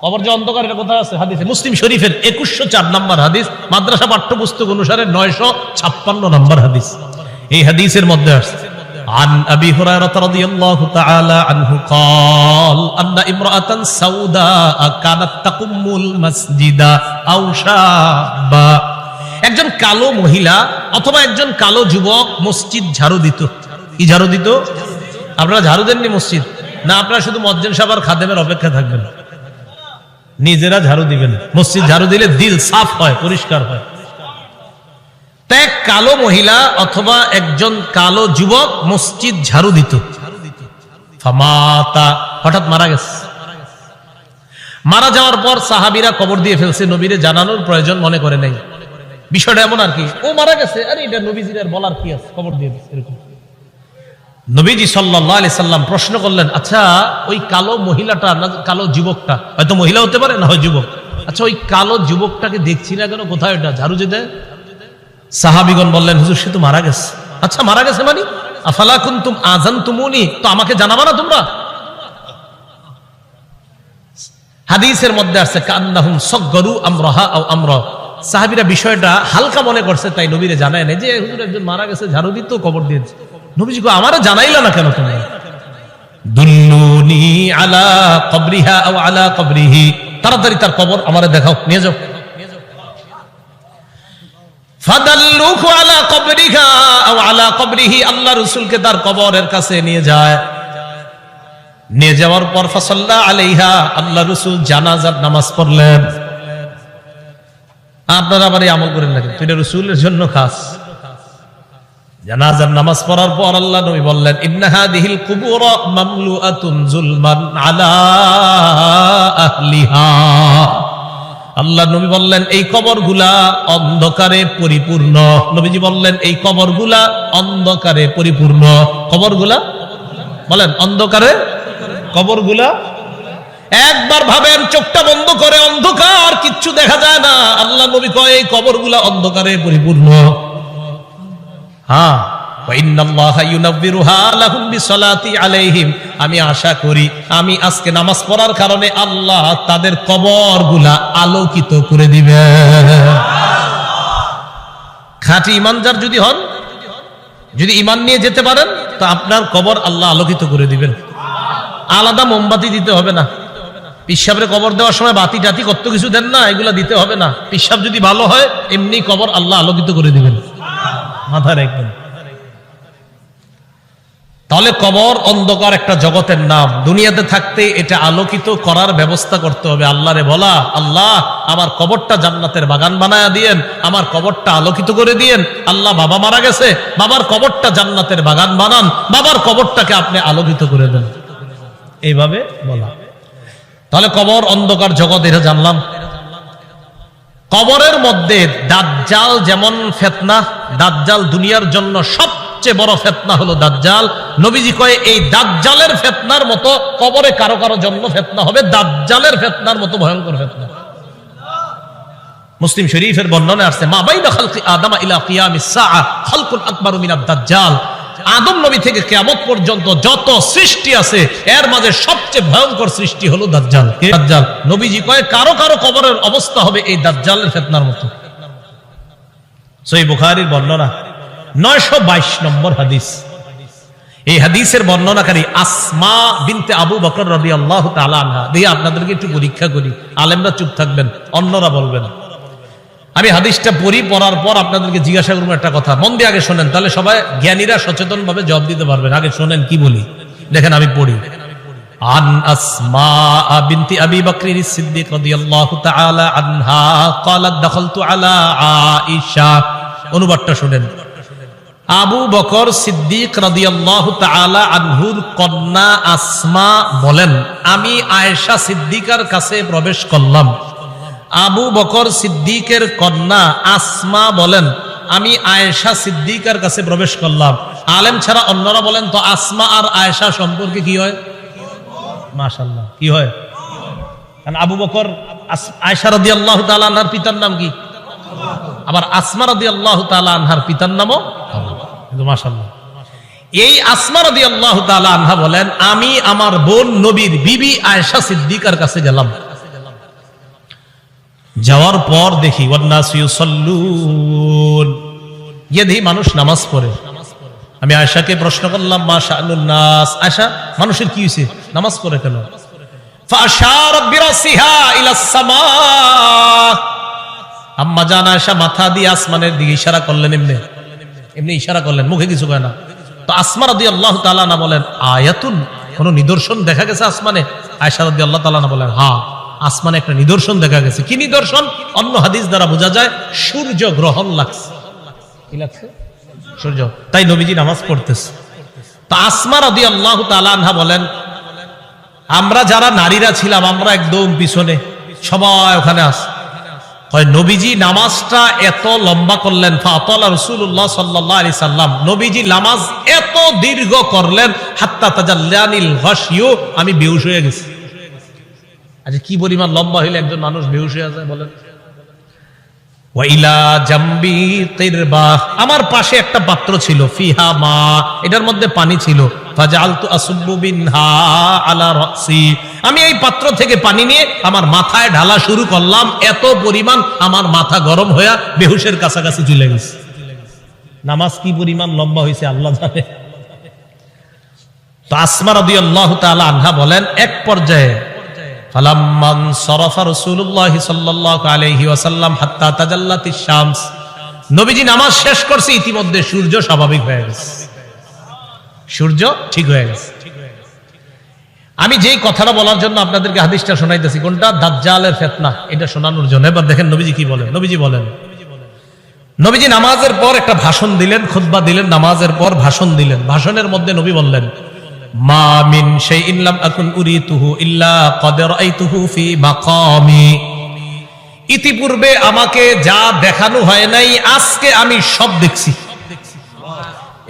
[SPEAKER 1] কবর যে অন্ধকার এটা কোথায় আছে? হাদিসে। মুসলিম শরীফের 2104 নম্বর হাদিস, মাদ্রাসা পাঠ্যপুস্তক অনুসারে 956 নম্বর হাদিস। এই হাদিসের মধ্যে আছে, عن أبي هريرة رضي الله تعالى عنه قال أن امرأة سوداء كانت تقم المسجد أو شابا, একজন কালো মহিলা অথবা একজন কালো যুবক মসজিদ ঝাড়ু দিত। কি ঝাড়ু দিত? আপনারা ঝাড়ু দেননি মসজিদ? না, আপনারা শুধু মুয়াজ্জিন সাহেব আর খাদেমের অপেক্ষা থাকবেন, নিজেরা ঝাড়ু দিবেন। মসজিদ ঝাড়ু দিলে দিল সাফ হয়, পরিষ্কার হয়। এক কালো মহিলা অথবা একজন কালো যুবক মসজিদ ঝাড়ু দিত। ফামাতা, হঠাৎ মারা গেছে। মারা যাওয়ার পর সাহাবীরা কবর দিয়ে ফেলছে, নবীরে জানানোর প্রয়োজন মনে করে নাই। বিষয়টা এমন আর কি, ও মারা গেছে, আরে এটা নবীজির আর বলার কি আছে, কবর দিয়ে দিচ্ছে এরকম। নবীজি সাল্লাল্লাহু আলাইহি সাল্লাম প্রশ্ন করলেন, আচ্ছা ওই কালো মহিলাটা না কালো যুবকটা, হয়তো মহিলা হতে পারে না হয় যুবক, আচ্ছা ওই কালো যুবকটাকে দেখছি না কেন, কোথায় ওটা ঝাড়ু যে দেয়? সাহাবীগণ বললেন, হুজুর সে তো মারা গেছে। আচ্ছা মারা গেছে মানে? আফালা কুনতুম আযানতুমুনি, তো আমাকে জানাবা না তোমরা? হাদিসের মধ্যে আছে কান্নাহুম সাগগারু আমরাহা আও আমরা, সাহাবীরা বিষয়টা হালকা মনে করছে, তাই নবীরে জানায় না যে হুজুর একজন মারা গেছে, ঝাড়ু দিত, কবর দিয়েছে। নবীজি কো, আমারে জানাইলা না কেন তোমরা? দুল্লুনি আলা কবরিহা আও আলা কবরিহি, তাড়াতাড়ি তার কবর আমারে দেখাও, নিয়ে যাও। ফাদাল্লুহু আলা কবরিহা আও আলা কবরিহি, আল্লাহ রাসূলকে তার কবরের কাছে নিয়ে যায়। নিয়ে যাওয়ার পর ফাসাল্লা আলাইহা, আল্লাহ রাসূল জানাজার নামাজ পড়লেন। আপনারা আবার এই আমল করেন না, কিন্তু এটা রাসূলের জন্য খাস। জানাজার নামাজ পড়ার পর আল্লাহ নবী বললেন, ইন্না হাদিহিল কুবুর মামলুআতুন যুলমান আলা আহলিহা, আল্লাহ নবী বললেন এই কবরগুলা অন্ধকারে পরিপূর্ণ। নবীজি বললেন এই কবরগুলা অন্ধকারে পরিপূর্ণ। কবরগুলা বলেন অন্ধকারে, কবরগুলা একবার ভাবেন, চোখটা বন্ধ করে, অন্ধকার, কিচ্ছু দেখা যায় না। আল্লাহ নবী কয় এই কবরগুলা অন্ধকারে পরিপূর্ণ। হ্যাঁ, আমি আশা করি আমি আজকে নামাজ পড়ার কারণে আল্লাহ তাদের কবরগুলা আলোকিত করে দিবে। খাঁটি ইমানদার যদি হন, যদি ইমান নিয়ে যেতে পারেন, তো আপনার কবর আল্লাহ আলোকিত করে দিবেন। আলাদা মোমবাতি দিতে হবে না, পিসাবের কবর দেওয়ার সময় বাতি টাতি কত কিছু দেন না, এগুলা দিতে হবে না। পিসাব যদি ভালো হয় এমনি কবর আল্লাহ আলোকিত করে দিবেন, মাথা রাখবেন। তাহলে কবর অন্ধকার একটা জগতের নাম। দুনিয়াতে থাকতে এটা আলোকিত করার ব্যবস্থা করতে হবে। আল্লাহরে বলা, আল্লাহ আমার কবরটা জান্নাতের বাগান বানায়া দিয়েন, আমার কবরটা আলোকিত করে দিয়েন। আল্লাহ বাবা মারা গেছে, বাবার কবরটা জান্নাতের বাগান বানান, বাবার কবরটাকে আপনি আলোকিত করে দেন, এইভাবে বলা। তাহলে কবর অন্ধকার জগৎ, এটা জানলাম। কবরের মধ্যে দাজ্জাল যেমন ফিতনা, দাজ্জাল দুনিয়ার জন্য সবচেয়ে বড় ফিতনা হলো দাজ্জাল। নবীজি কয় এই দাজ্জালের ফিতনার মতো কবরে কারো কারো জন্য ফিতনা হবে, দাজ্জালের ফিতনার মতো ভয়ঙ্কর ফিতনা। মুসলিম শরীফের বর্ণনা আসছে, মা বাইনা খালকি আদম ইলা কিয়ামিস সাআ খালকুন আকবারু মিনাদ দাজ্জাল। আদম নবী থেকে কিয়ামত পর্যন্ত যত সৃষ্টি আছে এর মাঝে সবচেয়ে ভয়ঙ্কর সৃষ্টি হলো দাজ্জাল। দাজ্জাল নবীজি কয় কারো কারো কবরের অবস্থা হবে এই দাজ্জালের ফিতনার মতো। সহিহ বুখারীর বর্ণনা 922 নম্বর হাদিস। এই হাদিসের বর্ণনাকারী আসমা বিনতে আবু বকর রাদিয়াল্লাহু তাআলা আনহা। দিয়ে আপনাদেরকে একটু পরীক্ষা করি, আলেমরা চুপ থাকবেন, অন্যরা বলবেন। আমি হাদিসটা পড়ার পর আপনাদেরকে জিজ্ঞাসা করবো একটা কথা, মন দিয়ে আগে শোনেন, তাহলে সবাই জ্ঞানীরা সচেতন ভাবে জবাব দিতে পারবেন। আগে শোনেন কি বলি, দেখেন আমি পড়ি। আন আসমা বিনতি আবি বকর সিদ্দিক রাদিয়াল্লাহু তাআলা আনহা ক্বালাত দাখালতু আলা আয়েশা। অনুবাদটা শুনেন। আবু বকর সিদ্দিক রাদিয়াল্লাহু তাআলা আনহুর কন্যা আসমা বলেন, আমি আয়েশা সিদ্দিকার কাছে প্রবেশ করলাম। আবু বকর সিদ্দিকের কন্যা আসমা বলেন, আমি আয়েশা সিদ্দিকার কাছে প্রবেশ করলাম। আলেম ছাড়া অন্যরা বলেন তো আসমা আর আয়েশা সম্পর্কে কি হয়? মাশাআল্লাহ, কি হয়? কারণ আবু বকর আয়েশা রাদিয়াল্লাহু তাআলা আনহার পিতার নাম কি? আবার আসমা রাদিয়াল্লাহু তাআলা আনহার পিতার নামও কিন্তু মাশাআল্লাহ। এই আসমা রাদিয়াল্লাহু তাআলা আনহা বলেন, আমি আমার বোন নবীর বিবি আয়েশা সিদ্দিকার কাছে গেলাম। যাওয়ার পর দেখি ওয়ান্নাসু ইউসাল্লুন, গিয়ে দেখি মানুষ নামাজ পড়ে। আমি আয়েশাকে প্রশ্ন করলাম, মা শাআনুন নাস, আয়েশা মানুষের কি হয়েছে, নামাজ পড়ে কেন? ফাআশারাত বিরাসিহা ইলাস সামা। আম্মা জান আয়েশা মাথা দিয়ে আসমানের দিকে ইশারা করলেন, এমনি ইশারা করলেন, মুখে কিছু কয় না। তো আসমা রাদিয়াল্লাহু তাআলা না বলেন, আয়াতুন, কোন নিদর্শন দেখা গেছে আসমানে? আয়েশা রাদিয়াল্লাহু তাআলা না বলেন, হ্যাঁ আসমানে একটা নিদর্শন দেখা গেছে। কি নিদর্শন? অন্য হাদিস দ্বারা বোঝা যায় সূর্য গ্রহণ লাগছে। কি লাগছে? সূর্য। তাই নবীজি নামাজ পড়তেছে। তো আসমা রাদিয়াল্লাহু তাআলা আনহা বলেন, আমরা যারা নারীরা ছিলাম আমরা একদম পিছনে, সবাই ওখানে আছে। হয় নবীজি নামাজটা এত লম্বা করলেন, ফাতালা রাসূলুল্লাহ সাল্লাল্লাহু আলাইহি সাল্লাম, নবীজি নামাজ এত দীর্ঘ করলেন, হাত্তা তাজাল্লানিল গাশিয়ু, আমি বেহুশ হয়ে গেছি। আচ্ছা কি পরিমাণ লম্বা হইলে একজন মানুষ বেহুশ হয়ে যায় বলেন? ওয়া ইলা জামবি কিরবা, আমার পাশে একটা পাত্র ছিল, ফিহা মা, এটার মধ্যে পানি ছিল। ফাজালতু আসুব্বু বিনহা আলা রাসি, আমি এই পাত্র থেকে পানি নিয়ে আমার মাথায় ঢালা শুরু করলাম। এত পরিমাণ আমার মাথা গরম হয়ে বেহুশের কাছাকাছি চলে গেছে। নামাজ কি পরিমাণ লম্বা হয়েছে আল্লাহ জানে। তো আসমা রাদিয়াল্লাহু তাআলা আনহা বলেন, এক পর্যায়ে ফালাম্মান সারাফা রাসূলুল্লাহ সাল্লাল্লাহু আলাইহি ওয়াসাল্লাম হাত্তা তাজাল্লাতিশ শামস, নবীজি নামাজ শেষ করছে, ইতিমধ্যে সূর্য স্বাভাবিক হয়ে গেছে, সূর্য ঠিক হয়ে গেছে। আমি যেই কথাটা বলার জন্য আপনাদেরকে হাদিসটা শোনাইতেছি, কোনটা? দাজ্জালের ফিতনা, এটা শোনানোর জন্য। এবার দেখেন নবীজি কি বলেন। নবীজি বলেন, নবীজি নামাজের পর একটা ভাষণ দিলেন, খুতবা দিলেন, নামাজের পর ভাষণ দিলেন। ভাষণের মধ্যে নবী বললেন, মা মিন শাইইন লাম আকুন উরিতুহু ইল্লা ক্বাদ রাআইতুহু ফি মাকামি, ইতিপূর্বে আমাকে যা দেখানো হয় নাই আজকে আমি সব দেখছি।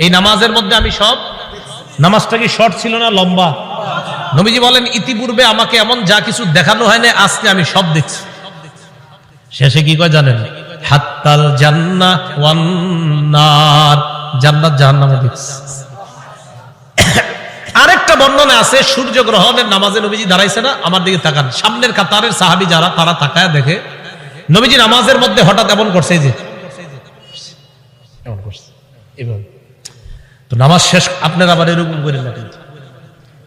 [SPEAKER 1] এই নামাজের মধ্যে আমি সব। নামাজটা কি শর্ট ছিল না লম্বা? নবীজি বলেন, ইতিপূর্বে আমাকে এমন যা কিছু দেখানো হয় না আজকে আমি সব দেখছি। শেষে কি কয় জানেন? হাত্তাল জান্নাহ ওয়ান নার, জান্নাত জাহান্নামও দেখছি। আরেকটা বর্ণনা আছে, সূর্য গ্রহণের নামাজে নবীজি দাঁড়াইছে না, আমার দিকে তাকান, সামনের কাতারের সাহাবী যারা, তারা তাকায় দেখে নবীজি নামাজের মধ্যে হঠাৎ এমন করছে, যে এমন করছে এভাবে। তো নামাজ শেষ, আপনারা আবার এরকম করেন না কিন্তু।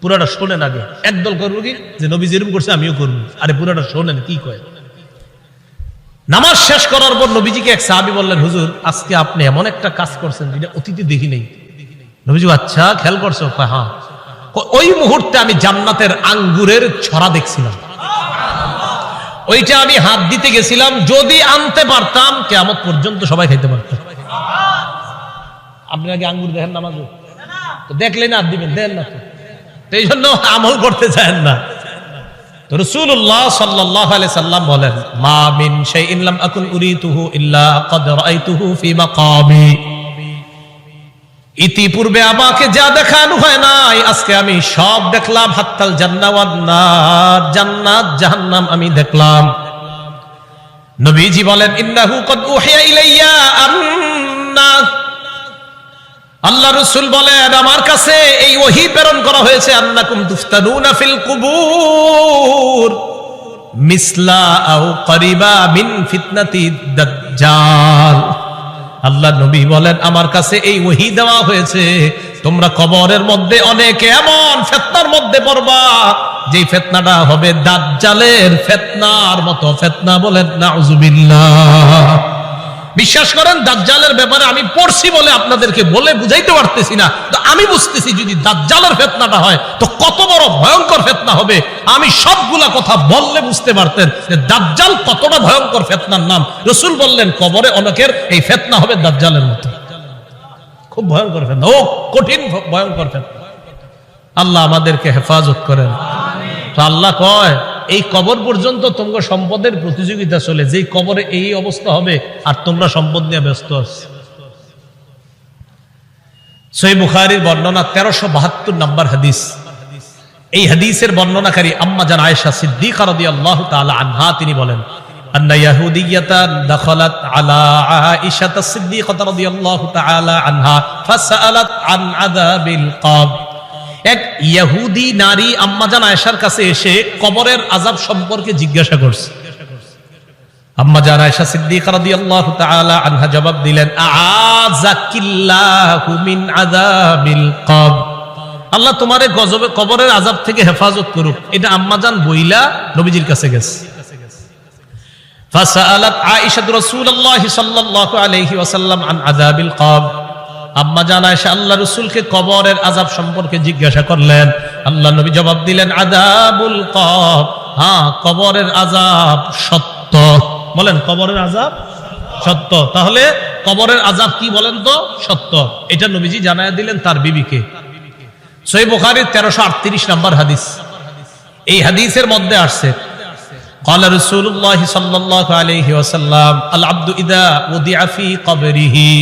[SPEAKER 1] পুরাটা শোনেন আগে। একদল করবো কি যে নবী যেরকম করছে আমিও করবো, আরে পুরাটা শোনেন কি কয়। নামাজ শেষ করার পর নবীজিকে এক সাহাবী বললেন, হুজুর আজকে আপনি এমন একটা কাজ করছেন যেটা অতীতে দেখি নেই। নবীজি আচ্ছা খেয়াল করছো? হ্যাঁ। ওই মুহূর্তে আমি জান্নাতের আঙ্গুরের ছড়া দেখছিলাম, ওইটা আমি হাত দিতে গেছিলাম, যদি আনতে পারতাম কিয়ামত পর্যন্ত সবাই খাইতে পারতাম। আপনি আগে আঙ্গুর দেখেন নামাজে, তো দেখলেন হাত দিবেন, দেন না তো এই জন্য আমল করতে চান না। তো রাসূলুল্লাহ সাল্লাল্লাহু আলাইহি সাল্লাম বলেন, মা মিন শাইইন লাম আকুন উরিতুহু ইল্লা ক্বাদ রাআইতুহু ফি মাকামি। ইতিপূর্বে আমাকে যা দেখানো হয় নাই আজকে আমি সব দেখলাম। হাত্তাল জান্নাহ ওয়ান নার, জান্নাত জাহান্নাম আমি দেখলাম। নবীজি বলেন, ইন্নাহু ক্বাদ উহিয়া ইলাইয়া আন্না, আল্লাহ রাসূল বলেন আমার কাছে এই ওহী প্রেরণ করা হয়েছে, আন্নাকুম তুফতানুনা ফিল কুবুর মিসলা আও করিবা মিন ফিতনাতি দাজ্জাল। আল্লাহ নবী বলেন আমার কাছে এই ওহী দেওয়া হয়েছে, তোমরা কবরের মধ্যে অনেক এমন ফিতনার মধ্যে পড়বা যে ফিতনাটা হবে দাজ্জালের ফিতনার মতো ফিতনা। বলেন নাউযুবিল্লাহ। বিশ্বাস করেন দাজ্জালের ব্যাপারে আমি পড়ছি বলে আপনাদেরকে বলে বুঝাইতে পারতেছি না, তো আমি বুঝতেছি যদি দাজ্জালের ফিতনাটা হয় তো কত বড় ভয়ঙ্কর ফিতনা হবে। আমি সবগুলা কথা বললে বুঝতে পারতেন যে দাজ্জাল কতটা ভয়ঙ্কর ফিতনার নাম। রাসূল বললেন কবরে অনেকের এই ফিতনা হবে দাজ্জালের মতো, খুব ভয়ঙ্কর ফিতনা, ও কঠিন ভয়ঙ্কর ফিতনা। আল্লাহ আমাদেরকে হেফাজত করেন। তো আল্লাহ কয় এই কবর পর্যন্ত তোমরা সম্পদের প্রতিযোগিতা চলে, যে কবরে এই অবস্থা হবে আর তোমরা সম্পদ নিয়ে ব্যস্ত আছো। সহিহ বুখারীর বর্ণনা 1372 নম্বর হাদিস। এই হাদিসের বর্ণনাকারী আম্মা জান আয়েশা সিদ্দিকা রাদিয়াল্লাহু তাআলা আনহা, তিনি বলেন, আন্না ইয়াহুদিয়াতান দাখালাত আলা আয়েশা সিদ্দিকা রাদিয়াল্লাহু তাআলা আনহা ফাসাআলাত আন আযাবিল কবর। এক ইহুদি নারী আম্মাজান আয়েশার কাছে এসে কবরের আযাব সম্পর্কে জিজ্ঞাসা করছে। আম্মাজান আয়েশা সিদ্দিকা রাদিয়াল্লাহু তাআলা আনহা জবাব দিলেন, আযাকিল্লাহু মিন আযাবিল কবর, আল্লাহ তোমারে গজবে কবরের আযাব থেকে হেফাজত করুক। এটা আম্মাজান বইলা নবীজির কাছে গেছে। ফাসাআলাত আয়েশা রাসূলুল্লাহ সাল্লাল্লাহু আলাইহি ওয়াসাল্লাম আন আযাবিল কবর। আম্মা জান আয়েশা আল্লাহ রাসূলকে কবরের আযাব সম্পর্কে জিজ্ঞাসা করলেন। আল্লাহ নবী জবাব দিলেন, আযাবুল কবর, হ্যাঁ কবরের আযাব সত্য। বলেন কবরের আযাব সত্য। তাহলে কবরের আযাব কি বলেন তো? সত্য। এটা নবীজি জানায়া দিলেন তার বিবিকে। সহিহ বুখারীর 1338 নম্বর হাদিস। এই হাদিসের মধ্যে আসছে, ক্বালা রাসূলুল্লাহ সাল্লাল্লাহু আলাইহি ওয়াসাল্লাম, আল আবদু ইযা উদিআ ফি কবরিহি।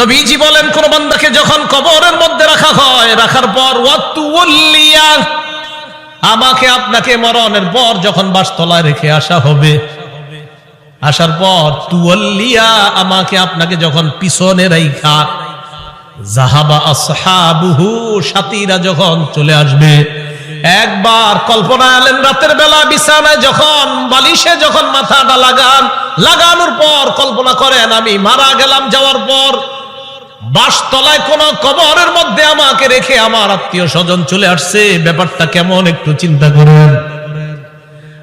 [SPEAKER 1] নবীজি বলেন কোন বান্দাকে যখন কবরের মধ্যে রাখা হয়, রাখার পর ওয়াতুল্লিয়া, আমাকে আপনাকে মরণের পর যখন বাসতলায় রেখে আসা হবে, আসার পর তুওয়াল্লিয়া, আমাকে আপনাকে যখন পিছনে রাইখা, যাহাবা আসহাবুহু, সাথীরা যখন চলে আসবে। একবার কল্পনা আলেন রাতের বেলা বিছানায় যখন বালিশে যখন মাথাটা লাগানোর পর কল্পনা করেন আমি মারা গেলাম, যাওয়ার পর বাসতলায় কোন কবরের মধ্যে আমাকে রেখে আমার আত্মীয় স্বজন চলে আসছে, ব্যাপারটা কেমন একটু চিন্তা করুন।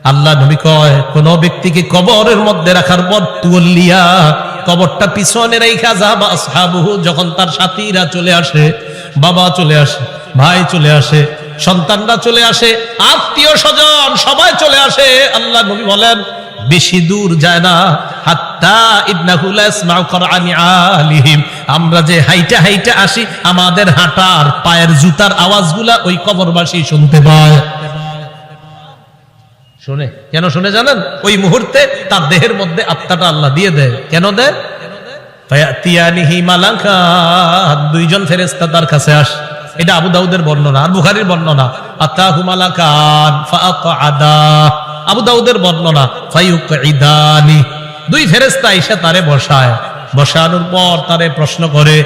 [SPEAKER 1] আল্লাহ নবী কয় কোন ব্যক্তিকে কবরের মধ্যে রাখার পর তুল্লিয়া, কবরটা পিছনে রেখা, যাবা আসহাবুহু, যখন তার সাথীরা চলে আসে, বাবা চলে আসে, ভাই চলে আসে, সন্তানরা চলে আসে, আত্মীয় স্বজন সবাই চলে আসে। আল্লাহ নবী বলেন বেশি দূর যায় না, হাত্তা ইন্নাহু লা ইয়াসমাউ কুরআনি আলিহিম, আমরা যে হাইটা হাইটা আসি আমাদের হাঁটার পায়ের জুতার আওয়াজগুলা ওই কবরবাসী শুনতে পায়। শুনে কেন শুনে জানেন? ওই মুহূর্তে তার দেহের মধ্যে আত্মাটা আল্লাহ দিয়ে দেয়। কেন দেয়? ফায়াতিয়ানিহি মালাকান, দুইজন ফেরেশতা তার কাছে আসে। এটা আবু দাউদের বর্ণনা আর বুখারীর বর্ণনা। আতাহু মালাকান ফাআকআদা, আবু দাউদের বর্ণনা ফায়ুকঈদানি, দুই ফেরেশতা এসে তারে বসায়, বসানোর পর তারে প্রশ্ন করে।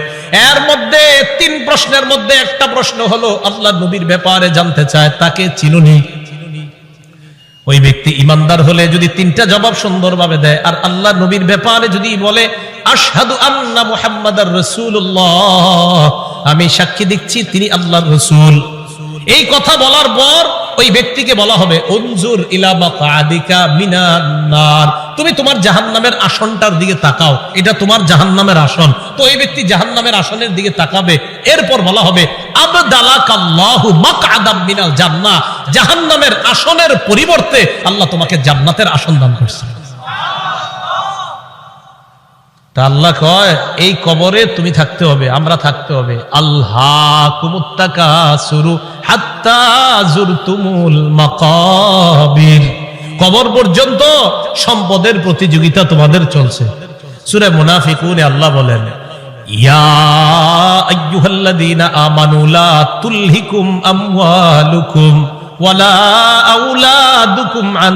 [SPEAKER 1] এর মধ্যে তিন প্রশ্নের মধ্যে একটা প্রশ্ন হলো আল্লাহ নবীর ব্যাপারে জানতে চায়, তাকে চিনুনি? ওই ব্যক্তি ইমানদার হলে যদি তিনটা জবাব সুন্দরভাবে দেয়, আর আল্লাহ নবীর ব্যাপারে যদি বলে আশহাদু আন্না মুহাম্মাদার রাসূলুল্লাহ, আমি সাক্ষী দিচ্ছি তিনি আল্লাহর রাসূল, এই কথা বলার পর ওই ব্যক্তিকে বলা হবে উনজুর ইলা মাকআদিকা মিনান নার, তুমি তোমার জাহান্নামের আসনটার দিকে তাকাও, এটা তোমার জাহান্নামের আসন। তো এই ব্যক্তি জাহান্নামের আসনের দিকে তাকাবে। এরপর বলা হবে আবদালাকাল্লাহু মাকআদাম মিনাল জান্নাহ, জাহান্নামের আসনের পরিবর্তে আল্লাহ তোমাকে জান্নাতের আসন দান করছে। তা আল্লাহ কয় এই কবরে তুমি থাকতে হবে, আমরা থাকতে হবে। আল্লাহকুমুত তাকাসুরু হাত্তা যুরতুমুল মাকাবির, কবর পর্যন্ত সম্পদের প্রতিযোগিতা তোমাদের চলছে। সূরা মুনাফিকুনে আল্লাহ বলেন ইয়া আইয়ুহাল্লাযীনা আমানু লা তুলহিকুম আমওয়ালুকুম ওয়ালা আওলাদুকুম আন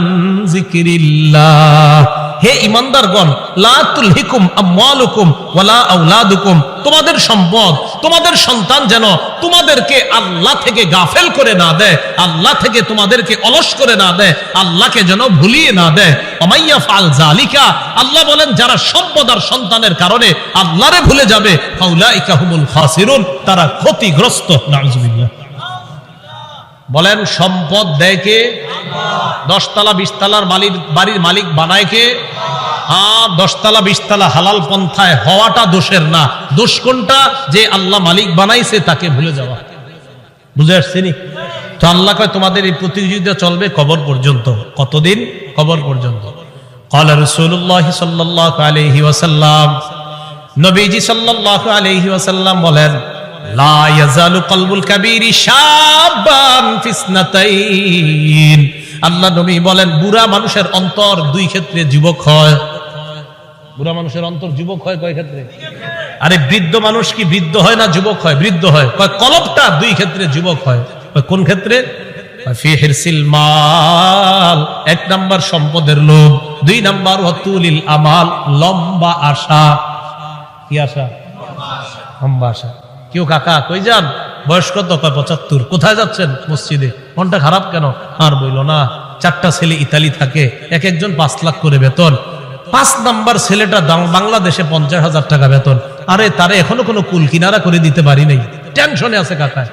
[SPEAKER 1] যিকরিল্লাহ, হে ঈমানদারগণ, লা তুলহিকুম আমওয়ালুকুম ওয়ালা আওলাদুকুম, তোমাদের সম্পদ, তোমাদের সন্তান যেন তোমাদেরকে আল্লাহ থেকে গাফেল করে না দেয়, আল্লাহ থেকে তোমাদেরকে অলস করে না দেয়, আল্লাহকে যেন ভুলিয়ে না দেয়। ওমাইয়া ফাল যালিকা, আল্লাহ বলেন যারা সম্পদ আর সন্তানের কারণে আল্লাহরে ভুলে যাবে, ফাউলাইকা হুমুল খাসিরুন, তারা ক্ষতিগ্রস্ত। নাউযুবিল্লাহ। বলেন সম্পদ দেয় কে? 10 তলা 20 তলার বাড়ির মালিক বানায় কে? 10 তলা 20 তলা হালাল পন্থায় হওয়াটা দোষের না, দোষ কোনটা? যে আল্লাহ মালিক বানাইছে তাকে ভুলে যাওয়া। বুঝে আসছেনি? তো আল্লাহ কয় তোমাদের এই প্রতিযোগিতা চলবে কবর পর্যন্ত। কতদিন? কবর পর্যন্ত। ক্বালা রাসূলুল্লাহ সাল্লাল্লাহু আলাইহি ওয়াসাল্লাম, নবীজি সাল্লাল্লাহু আলাইহি ওয়াসাল্লাম বলেন লা ইয়াজালু কলবুল কাবীরি শাবান ফিসনাতাইন, আল্লাহ নবী বলেন বুড়া মানুষের অন্তর দুই ক্ষেত্রে যুবক হয়। বুড়া মানুষের অন্তর যুবক হয় কয় ক্ষেত্রে? আরে বৃদ্ধ মানুষ কি বৃদ্ধ হয় না যুবক হয়? বৃদ্ধ হয়। কয় কলবটা দুই ক্ষেত্রে যুবক হয়। কোন ক্ষেত্রে? ফি হিরসিল মাল, 1 নাম্বার সম্পদের লোভ, 2 নাম্বার ওয়াতুলিল আমাল, লম্বা আশা। কি আশা? লম্বা আশা। কেউ কাকা কই যান? বয়স কত? কয় 75। কোথায় যাচ্ছেন? মসজিদে। মনটা খারাপ কেন? আর বইল না, 4টা ছেলে ইতালি থাকে, এক একজন 5 লাখ করে বেতন। 5 নাম্বার ছেলেটা বাংলাদেশে 50,000 টাকা বেতন। আরে তারে এখনো কোনো কুল কিনারা করে দিতে পারি নাই, টেনশনে আছে কাকা।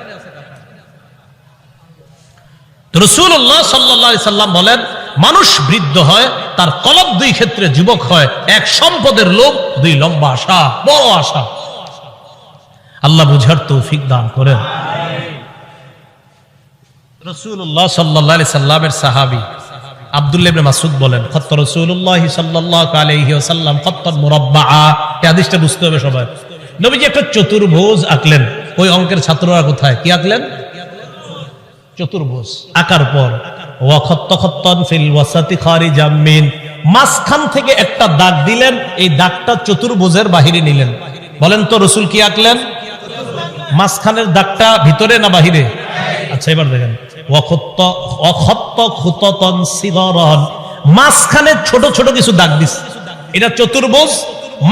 [SPEAKER 1] রাসূলুল্লাহ সাল্লাল্লাহু আলাইহি সাল্লাম বলেন মানুষ বৃদ্ধ হয়, তার কলব 2 ক্ষেত্রে যুবক হয়। 1 সম্পদের লোভ, 2 লম্বা আশা, বড় আশা। আল্লাহ বুঝার তৌফিক দান করেন। রাসূলুল্লাহ সাল্লাল্লাহু আলাইহি সাল্লামের সাহাবী আব্দুল্লাহ ইবনে মাসউদ বলেন খত্ত রাসূলুল্লাহ সাল্লাল্লাহু আলাইহি ওয়াসাল্লাম খত্তান মুরাব্বাআ, এই হাদিসটা বুঝতে হবে সবাই। নবীজি একটা চতুর্ভুজ আঁকলেন। ওই অঙ্কের ছাত্ররা কোথায়? কি আঁকলেন? চতুর্ভুজ আঁকার পর ওয়া খত্ত খত্তান ফিল ওয়াসাতি খারিজাম মিন, মাঝখান থেকে একটা দাগ দিলেন, এই দাগটা চতুর্ভুজের বাহিরে নিলেন। বলেন তো রাসূল কি আঁকলেন? মাঝখানের দাগটা ভিতরে না বাহিরে? আচ্ছা এবার দেখেন মাঝখানে ছোট ছোট কিছু দাগ দিস, এটা চতুর্ভুজ,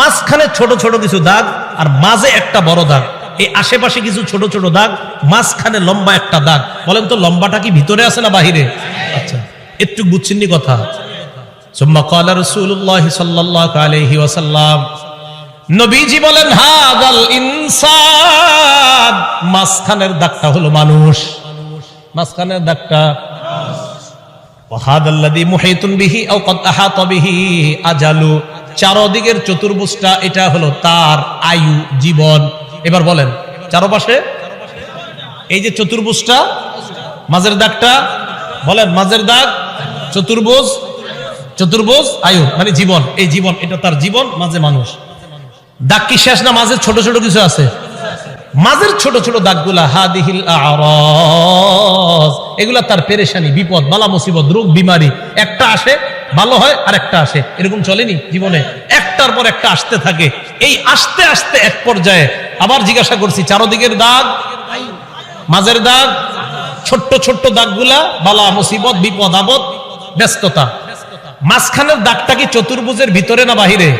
[SPEAKER 1] মাঝখানে ছোট ছোট কিছু দাগ আর মাঝে একটা বড় দাগ, এই আশেপাশে কিছু ছোট ছোট দাগ, মাঝখানে লম্বা একটা দাগ। বলেন তো লম্বাটা কি ভিতরে আছে না বাহিরে? আচ্ছা একটু বুঝছেন কথা। সুম্মা ক্বালা রাসূলুল্লাহ সাল্লাল্লাহু আলাইহি ওয়াসাল্লাম, নবীজি বলেন হাদাল ইনসান, মাঝখানের দাগটা হলো মানুষ, মাঝখানের দাগটা। ওয়াহাদাল্লাযী মুহিতুন বিহি আও ক্বাদ আহাতা বিহি আজালু, চারদিকের চতুর্ভুজটা এটা হলো তার আয়ু, জীবন। এবার বলেন চারপাশে এই যে চতুর্ভুজটা, মাঝের দাগটা, বলেন মাঝের দাগ চতুর্ভুজ, চতুর্ভুজ আয়ু মানে জীবন, এই জীবন এটা তার জীবন, মাঝে মানুষ। দাগ কি শেষ না? মাঝে ছোট ছোট কিছু আছে, মাঝের ছোট ছোট দাগগুলা হাদিহিল আরাজ, এগুলা তার পেরেশানি, বিপদ, বালা মুসিবত, রোগ বিমারি, একটা আসে ভালো হয় আর একটা আসে, এরকম চলেনি জীবনে, একটার পর একটা আসতে থাকে। এই আসতে আসতে এক পর্যায়ে আবার জিজ্ঞাসা করছি চারদিকের দাগ, মাঝের দাগ, ছোট্ট ছোট্ট দাগগুলা বালা মুসিবত, বিপদ আপদ, ব্যস্ততা। মাঝখানের দাগটা কি চতুর্ভুজের ভিতরে না বাহিরে?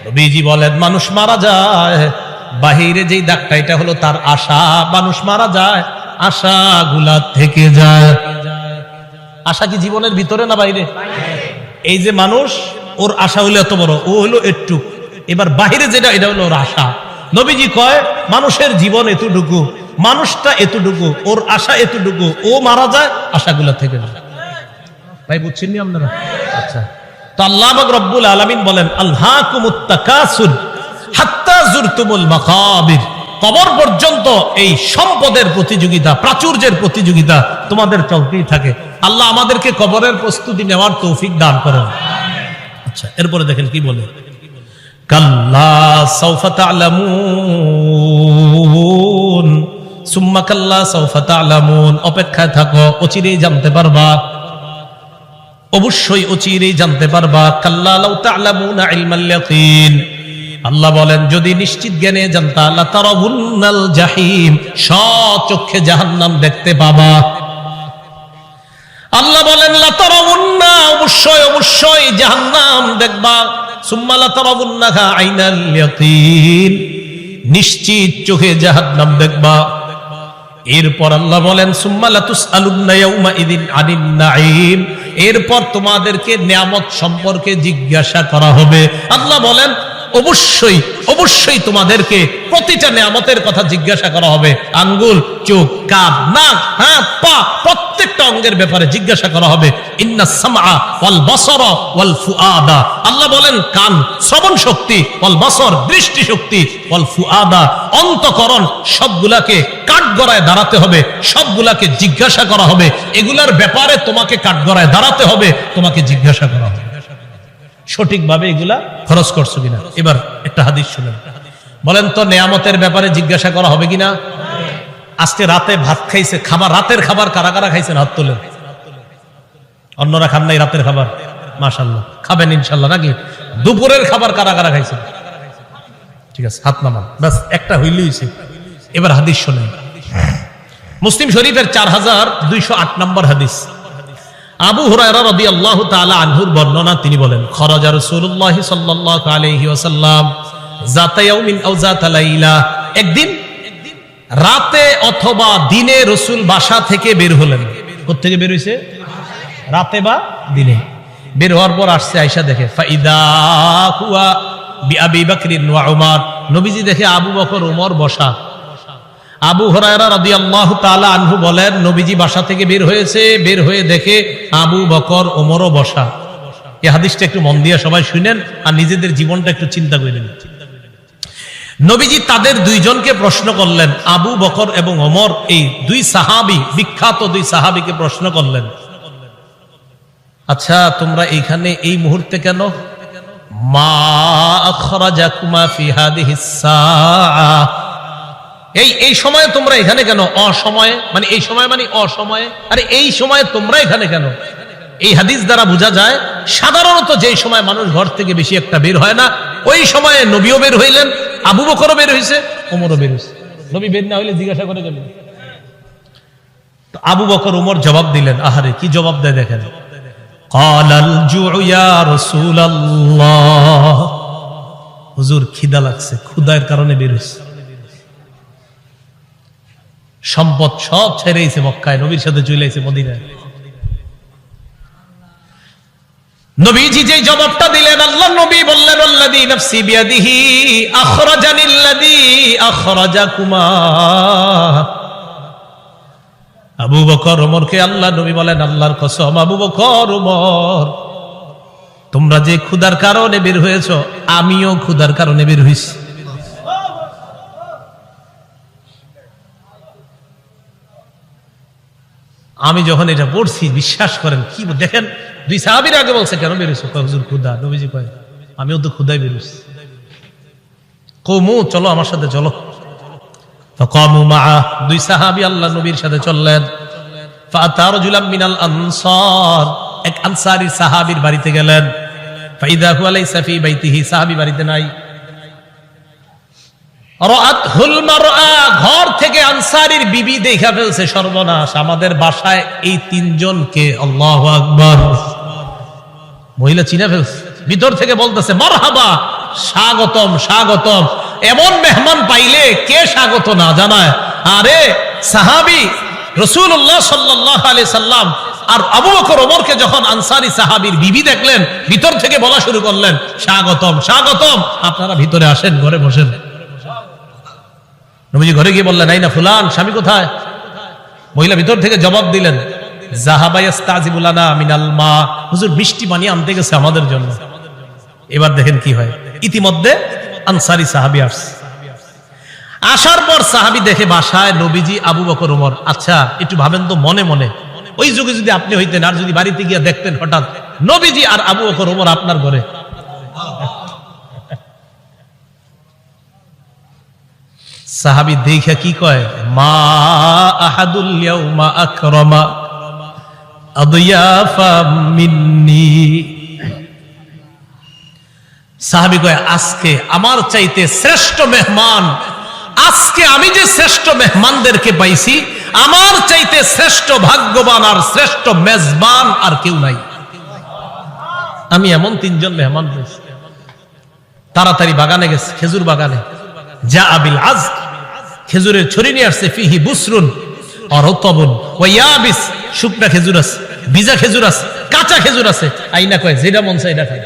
[SPEAKER 1] নবীজি বলেন মানুষ মারা যায়, বাহিরে যেই দাগটা এটা হলো তার আশা, মানুষ মারা যায় আশাগুলা থেকে যায়। আশা কি জীবনের ভিতরে না বাইরে? এই যে মানুষ, ওর আশা হলো এত বড়, ও হলো একটু, এবার বাহিরে যেটা এটা হলো ওর আশা। নবীজি কয় মানুষের জীবন এতটুকু, মানুষটা এতটুকু, ওর আশা এতটুকু, ও মারা যায় আশাগুলা থেকে যায়। ভাই বুঝছেন নি আপনারা? আচ্ছা, তো আল্লাহ পাক রব্বুল আলামিন বলেন আলহাকুমুত তাকাসুর হাত্তা জুরতুমুল মাকাবির, কবর পর্যন্ত এই সম্পদের প্রতিযোগিতা, প্রাচুর্যের প্রতিযোগিতা তোমাদের চলতেই থাকে। আল্লাহ আমাদেরকে কবরের প্রস্তুতি নেওয়ার তৌফিক দান করেন। আচ্ছা, এরপরে দেখেন কি বলে, কাল্লা সাউফা তা'লামুন সুম্মা কাল্লা সাউফা তা'লামুন, অপেক্ষায় থাকো, অচিরেই জানতে পারবা, অবশ্যই অচিরেই জানতে পারবা। কাল্লা লাউ তা'লামুনা ইলমাল ইয়াকিন, আল্লাহ বলেন যদি নিশ্চিত জ্ঞানে জানতা লাতারাবুন্নাল জাহিম, স্বচক্ষে জাহান্নাম দেখতে পাবা। আল্লাহ বলেন লাতারাবুন্না, অবশ্যই অবশ্যই জাহান্নাম দেখবা। সুম্মা লাতারাবুন্নাহা আইনাল ইয়াকিন, নিশ্চিত চোখে জাহান্নাম দেখবা। এরপর আল্লাহ বলেন সুম্মা লাতুসআলুন্না ইয়াউমা ইযিন আনিন নাঈম, এরপর তোমাদেরকে নিয়ামত সম্পর্কে জিজ্ঞাসা করা হবে। আল্লাহ বলেন অবশ্যই অবশ্যই তোমাদেরকে প্রতিটা নিয়ামতের কথা জিজ্ঞাসা করা হবে। আঙ্গুল, চোখ, কান, নাক, হাত, পা, প্রত্যেকটা অঙ্গের ব্যাপারে জিজ্ঞাসা করা হবে। ইন্নাস সামআ ওয়াল বাসারা ওয়াল ফুআদা, আল্লাহ বলেন কান শ্রবণ শক্তি, ওয়াল বাসর দৃষ্টি শক্তি, ওয়াল ফুআদা অন্তঃকরণ, সবগুলাকে কাঠগড়ায় দাঁড়াতে হবে, সবগুলাকে জিজ্ঞাসা করা হবে। এগুলার ব্যাপারে তোমাকে কাঠগড়ায় দাঁড়াতে হবে, তোমাকে জিজ্ঞাসা করা হবে সঠিকভাবে এগুলা খরচ করছো কিনা। এবার একটা হাদিস শুনেন, বলেন তো নেয়ামতের ব্যাপারে জিজ্ঞাসা করা হবে কিনা? আজকে রাতে ভাত খাইছে, খাবার, রাতের খাবার কারা কারা খাইছেন হাত তোলেন। অন্যরা খান নাই রাতের খাবার? মাশাআল্লাহ, খাবেন ইনশাআল্লাহ নাকি? দুপুরের খাবার কারা কারা খাইছেন? ঠিক আছে, হাত নামান, বাস একটা হইলেই হইছে। এবার হাদিস শুনেন, মুসলিম শরীফের 4208 নম্বর হাদিস, আবু হুরায়রা রাদিয়াল্লাহু তাআলা আনহুর বর্ণনা, তিনি বলেন খরাজা রাসূলুল্লাহ সাল্লাল্লাহু আলাইহি ওয়াসাল্লাম যাতা ইয়াউমিন আও যাতা লাইলা, একদিন রাতে অথবা দিনে রাসূল বাসা থেকে বের হলেন। কোথা থেকে বের হইছে? রাতে বা দিনে। বের হওয়ার পর আসছে, আয়েশা দেখে ফাইদা হুয়া বিআবি বকর ওয়া উমর, নবীজি দেখে আবু বকর ওমর বসা। আবু হুরায়রা রাদিয়াল্লাহু তাআলা আনহু বলেন নবীজি বাসা থেকে বের হয়েছে, বের হয়ে দেখে আবু বকর ওমরও বসা। এই হাদিসটা একটু মন দিয়ে সবাই শুনেন আর নিজেদের জীবনটা একটু চিন্তা করেন। নবীজি তাদের দুইজনকে প্রশ্ন করলেন, আবু বকর এবং ওমর, এই দুই সাহাবী, বিখ্যাত দুই সাহাবীকে প্রশ্ন করলেন, আচ্ছা তোমরা এইখানে এই মুহূর্তে কেন? মা আখরাজাকুমা ফি হাদিহিস সাআ, এই সময়ে তোমরা এখানে কেন? অসময়ে মানে এই সময় মানে অসময়ে, আরে এই সময়ে তোমরা এখানে কেন? এই হাদিস দ্বারা বোঝা যায় সাধারণত যে সময় মানুষ ঘর থেকে বেশি একটা বের হয় না, ওই সময়ে নবীও বের হইলেন, আবু বকরও বের হইছে, ওমরও বের হইছে। নবী বের না হইলে জিজ্ঞাসা করে গেলেন। আবু বকর ওমর জবাব দিলেন, আহারে কি জবাব দেয় দেখেন, ক্বালাল জুউ ইয়া রাসূলুল্লাহ, হুজুর খিদা লাগছে, ক্ষুধার কারণে বের হইছে। সম্পদ সব ছেড়েছে মক্কায়, নবীর সাথে চলে আইছে মদিনায়। নবীজি যে জবাবটা দিলেন, আল্লাহ নবী বললেন আল্লাযী নাফসি বিয়াদিহি আখরাজানিল্লাযী আখরাজাকুমা। আবু বকর ওমরকে আল্লাহ নবী বলেন, আল্লাহর কসম আবু বকর ওমর, তোমরা যে ক্ষুধার কারণে বের হয়েছো, আমিও ক্ষুধার কারণে বের হইছি। আমি যখন এটা পড়ছি, বিশ্বাস করেন কি দেখেন, দুই সাহাবীর আগে বলছে কেন বেরোছো? হুজুর ক্ষুধা। নবীজি কয় আমিও তো ক্ষুধায় বেরোছি। কওমু, চলো আমার সাথে চলো। ফাকামু মাআ, দুই সাহাবী আল্লাহ নবীর সাথে চললেন। ফাআতা রাজুলাম মিনাল আনসার, এক আনসারী সাহাবীর বাড়িতে গেলেন। ফাইদা হুয়া লাইসা ফি বাইতিহি, সাহাবী বাড়িতে নাই। রাআতহুল মারআ, ঘর থেকে আনসারীর বিবি দেখা ফেলছে, সর্বনাশ, আমাদের বাসায় এই তিনজনকে, আল্লাহু আকবার, মহিলা চিনা ফেলছে। ভিতর থেকে বলতেছে মারহাবা, স্বাগতম স্বাগতম। এমন মেহমান পাইলে কে স্বাগত না জানায়? আরে সাহাবী রাসূলুল্লাহ সাল্লাল্লাহু আলাইহি সাল্লাম আর আবু বকর ওমরকে যখন আনসারী সাহাবীর বিবি দেখলেন, ভিতর থেকে বলা শুরু করলেন স্বাগতম স্বাগতম, আপনারা ভিতরে আসেন, ঘরে বসেন। নবীজি ঘরে গিয়ে বললেন, এই না ফুলান, স্বামী কোথায়? মহিলা ভিতর থেকে জবাব দিলেন, যাহাবা ইয়াস্তাজিবু লানা মিনাল মা, হুজুর বৃষ্টি পানি আনতে গেছে আমাদের জন্য। এবার দেখেন কি হয়, ইতিমধ্যে আনসারী সাহাবী আসছে। আসার পর সাহাবী দেখে বাসায় নবীজি, আবু বকর, ওমর। আচ্ছা একটু ভাবেন তো মনে মনে, ওই যুগে যদি আপনি হইতেন আর যদি বাড়িতে গিয়ে দেখতেন হঠাৎ নবীজি আর আবু বকর, ওমর আপনার ঘরে, সাহাবী দেখে কি কয়, মা আহাদুল ইয়াউমা আকরামা আদয়াফা মিন্নি। সাহাবী কয়, আজকে আমার চাইতে শ্রেষ্ঠ মেহমান, আজকে আমি যে শ্রেষ্ঠ মেহমানদেরকে পাইছি, আমার চাইতে শ্রেষ্ঠ ভাগ্যবান আর শ্রেষ্ঠ মেজবান আর কেউ নাই। আমি এমন 3 জন মেহমান পেয়েছি। তাড়াতাড়ি বাগানে গেছে, খেজুর বাগানে। যা আবিল আজ, খেজুরের ছড়ি নিয়ে আসছে, ফিহি বুসরুন আর রতবুন ওয়া ইয়াবিস, শুকনা খেজুর আছে, ভিজা খেজুর আছে, কাঁচা খেজুর আছে। আইনা কয়, যেটা মন চায় এটা খায়।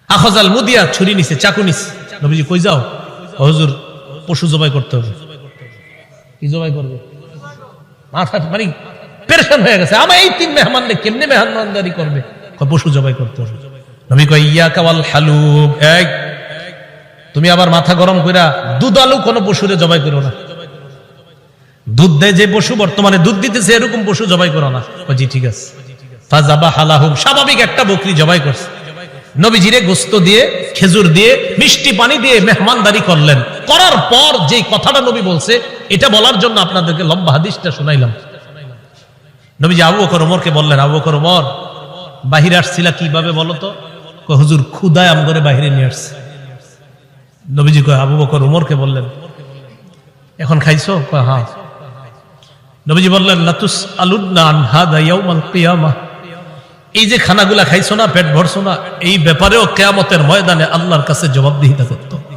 [SPEAKER 1] আখজাল মুদিয়া, ছুরি নিছে, চাকু নিছে। নবীজি কই যাও? হুজুর পশু জবাই করতে হবে। কি জবাই করবে? মাথা মানে পেরেশান হয়ে গেছে, আমার এই 3 মেহমানকে কেমনে মেহমানদারি করবে? পশু জবাই করতে হবে। নবী কয়, ইয়াকা ওয়াল হালুব, এই তুমি আবার মাথা গরম কইরা দুধ আলু কোন পশুরে জবাই করো না। দুধ দেয় যে পশু, বর্তমানে দুধ দিতেছে, এরকম পশু জবাই করো না। জি ঠিক আছে। ফাযাবাহা লাহুম, স্বাভাবিক একটা বকরি জবাই করছে। নবীজিরে গোস্ত দিয়ে, খেজুর দিয়ে, মিষ্টি পানি দিয়ে মেহমানদারি করলেন। করার পর যে কথাটা নবী বলছে, এটা বলার জন্য আপনাদেরকে লম্বা হাদিসটা শোনাইলাম। নবীজি আবু বকর ওমরকে বললেন, আবু বকর ওমর, বাহিরে আসছিলা কিভাবে বলো তো? হুজুর ক্ষুধায় আম করে বাহিরে নিয়ে আসছে। নবীজি কয়, আবু বকর ওমরকে বললেন, এখন খাইছো? কয় হ্যাঁ। নবীজি বললেন, লাতুস আলুন্না আন হাদা ইয়াউমাল কিয়ামাহ, এই যে খানাগুলা খাইছো না, পেট ভরছো না, এই ব্যাপারেও কিয়ামতের ময়দানে আল্লাহর কাছে জবাবদিহিতা করতে হবে।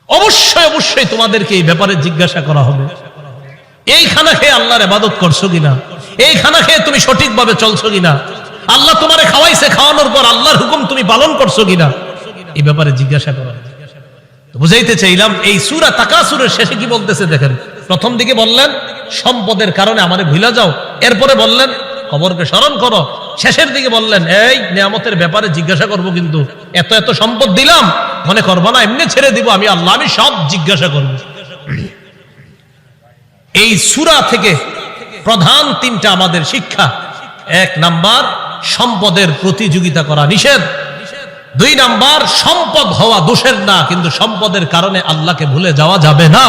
[SPEAKER 1] অবশ্যই অবশ্যই তোমাদেরকে এই ব্যাপারে জিজ্ঞাসা করা হবে। এই খানা খেয়ে আল্লাহর ইবাদত করছো কিনা? এই খানা খেয়ে তুমি সঠিকভাবে চলছো কিনা? আল্লাহ তোমারে খাওয়াইছে, খাওয়ানোর পর আল্লাহর হুকুম তুমি পালন করছো কিনা? এই ব্যাপারে জিজ্ঞাসা করা। বুঝাইতে চাইলাম, এই সূরা তাকাসুরের শেষে কি বলতেছে দেখেন। প্রথম দিকে বললেন সম্পদের কারণে আমারে ভুলা যাও, এরপরে বললেন কবরকে স্মরণ করো, শেষের দিকে বললেন এই নিয়ামতের ব্যাপারে জিজ্ঞাসা করব, কিন্তু এত এত সম্পদ দিলাম মনে করবো না এমনি ছেড়ে দিব, আমি আল্লাহ, আমি সব জিজ্ঞাসা করব। এই সূরা থেকে প্রধান 3টা আমাদের শিক্ষা। 1 নাম্বার, সম্পদের প্রতিযোগিতা করা নিষেধ। 2 নাম্বার, সম্পদ হওয়া দোষের না, কিন্তু সম্পদের কারণে আল্লাহকে ভুলে যাওয়া যাবে না,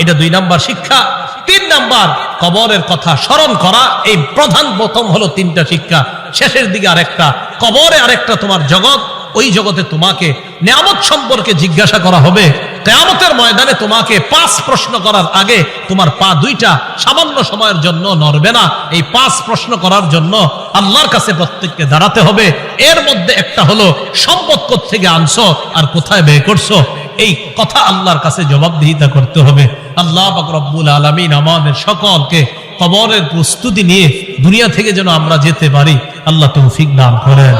[SPEAKER 1] এটা 2 নাম্বার শিক্ষা। 3 নাম্বার, কবরের কথা স্মরণ করা। এই প্রধান প্রথম হলো 3টা শিক্ষা। শেষের দিকে আরেকটা, কবরে আরেকটা তোমার জগৎ, ওই জগতে তোমাকে নিয়ামত সম্পর্কে জিজ্ঞাসা করা হবে। কিয়ামতের ময়দানে তোমাকে 5 প্রশ্ন করার আগে তোমার পা 2টা সামান্য সময়ের জন্য নড়বে না। এই 5 প্রশ্ন করার জন্য আল্লাহর কাছে প্রত্যেককে দাঁড়াতে হবে। এর মধ্যে একটা হলো সম্পদ কোত্থেকে আনছো আর কোথায় ব্যয় করছো, এই কথা আল্লাহর কাছে জবাবদিহিতা করতে হবে। আল্লাহ পাক রব্বুল আলামিন আমাদের সকলকে কবরের প্রস্তুতি নিয়ে দুনিয়া থেকে যেন আমরা যেতে পারি, আল্লাহ তৌফিক দান করেন।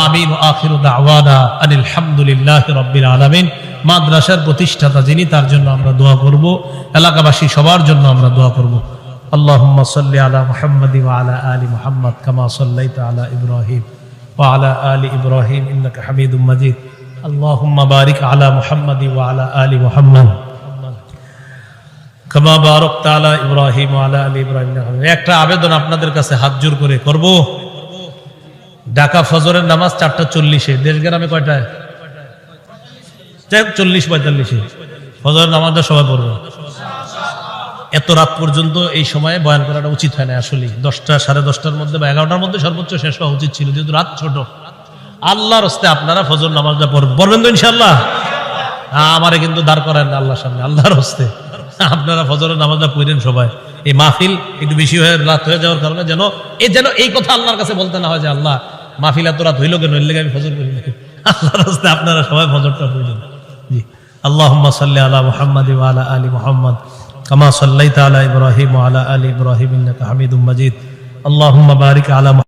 [SPEAKER 1] আমিন। ওয়া আখিরু দাওয়ানা আনিল হামদুলিল্লাহি রাব্বিল আলামিন। মাদ্রাসার প্রতিষ্ঠাতা যিনি, তার জন্য আমরা দোয়া করব, এলাকাবাসী সবার জন্য আমরা দোয়া করব। আল্লাহুম্মা সাল্লি আলা মুহাম্মাদি ওয়া আলা আলি মুহাম্মাদ কামা সাল্লাইতা আলা ইব্রাহিম ওয়া আলা আলি ইব্রাহিম ইন্নাকা হামিদুম মাজিদ। আল্লাহুম্মা বারিক আলা মুহাম্মাদি ওয়া আলা আলি মুহাম্মাদ কামা বারাকতা আলা ইব্রাহিম ওয়া আলা আলি ইব্রাহিম। একটা আবেদন আপনাদের কাছে হাত জোর করে করব। ঢাকা ফজরের নামাজ 4:40-এ, দেশগ্রামে কয়টায়? 40-45-এ ফজরের নামাজটা সবাই পড়বে। এত রাত পর্যন্ত এই সময়ে বয়ান করাটা উচিত হয় না আসলে। 10টা, 10:30টার মধ্যে বা 11টার মধ্যে সর্বোচ্চ শেষ হওয়া উচিত ছিল, যেহেতু রাত ছোট। আল্লাহর হস্তে আপনারা ফজর নামাজটা পড়বেন তো ইনশাআল্লাহ। আমারে কিন্তু দাঁড় করেন না আল্লাহর সামনে, আল্লাহর হস্তে আপনারা ফজরের নামাজটা পড়েন সবাই। এই মাহফিল একটু বেশি হয়ে রাত হয়ে যাওয়ার কারণে যেন এই কথা আল্লাহর কাছে বলতে না হয় যে আল্লাহ মাহফিল এত রাত হইল কেন, এর লেগে আমি ফজর পড়ি না। আল্লাহর হস্তে আপনারা সবাই ফজরটা পড়েন। জি, আল্লাহুম্মা সাল্লি আলা মুহাম্মাদি ওয়া আলা আলি মুহাম্মাদ কামা সাল্লাইতা আলা ইব্রাহিম ওয়া আলা আলি ইব্রাহিম ইন্নাকা হামিদুম মাজিদ। আল্লাহুম্মা বারিক আলা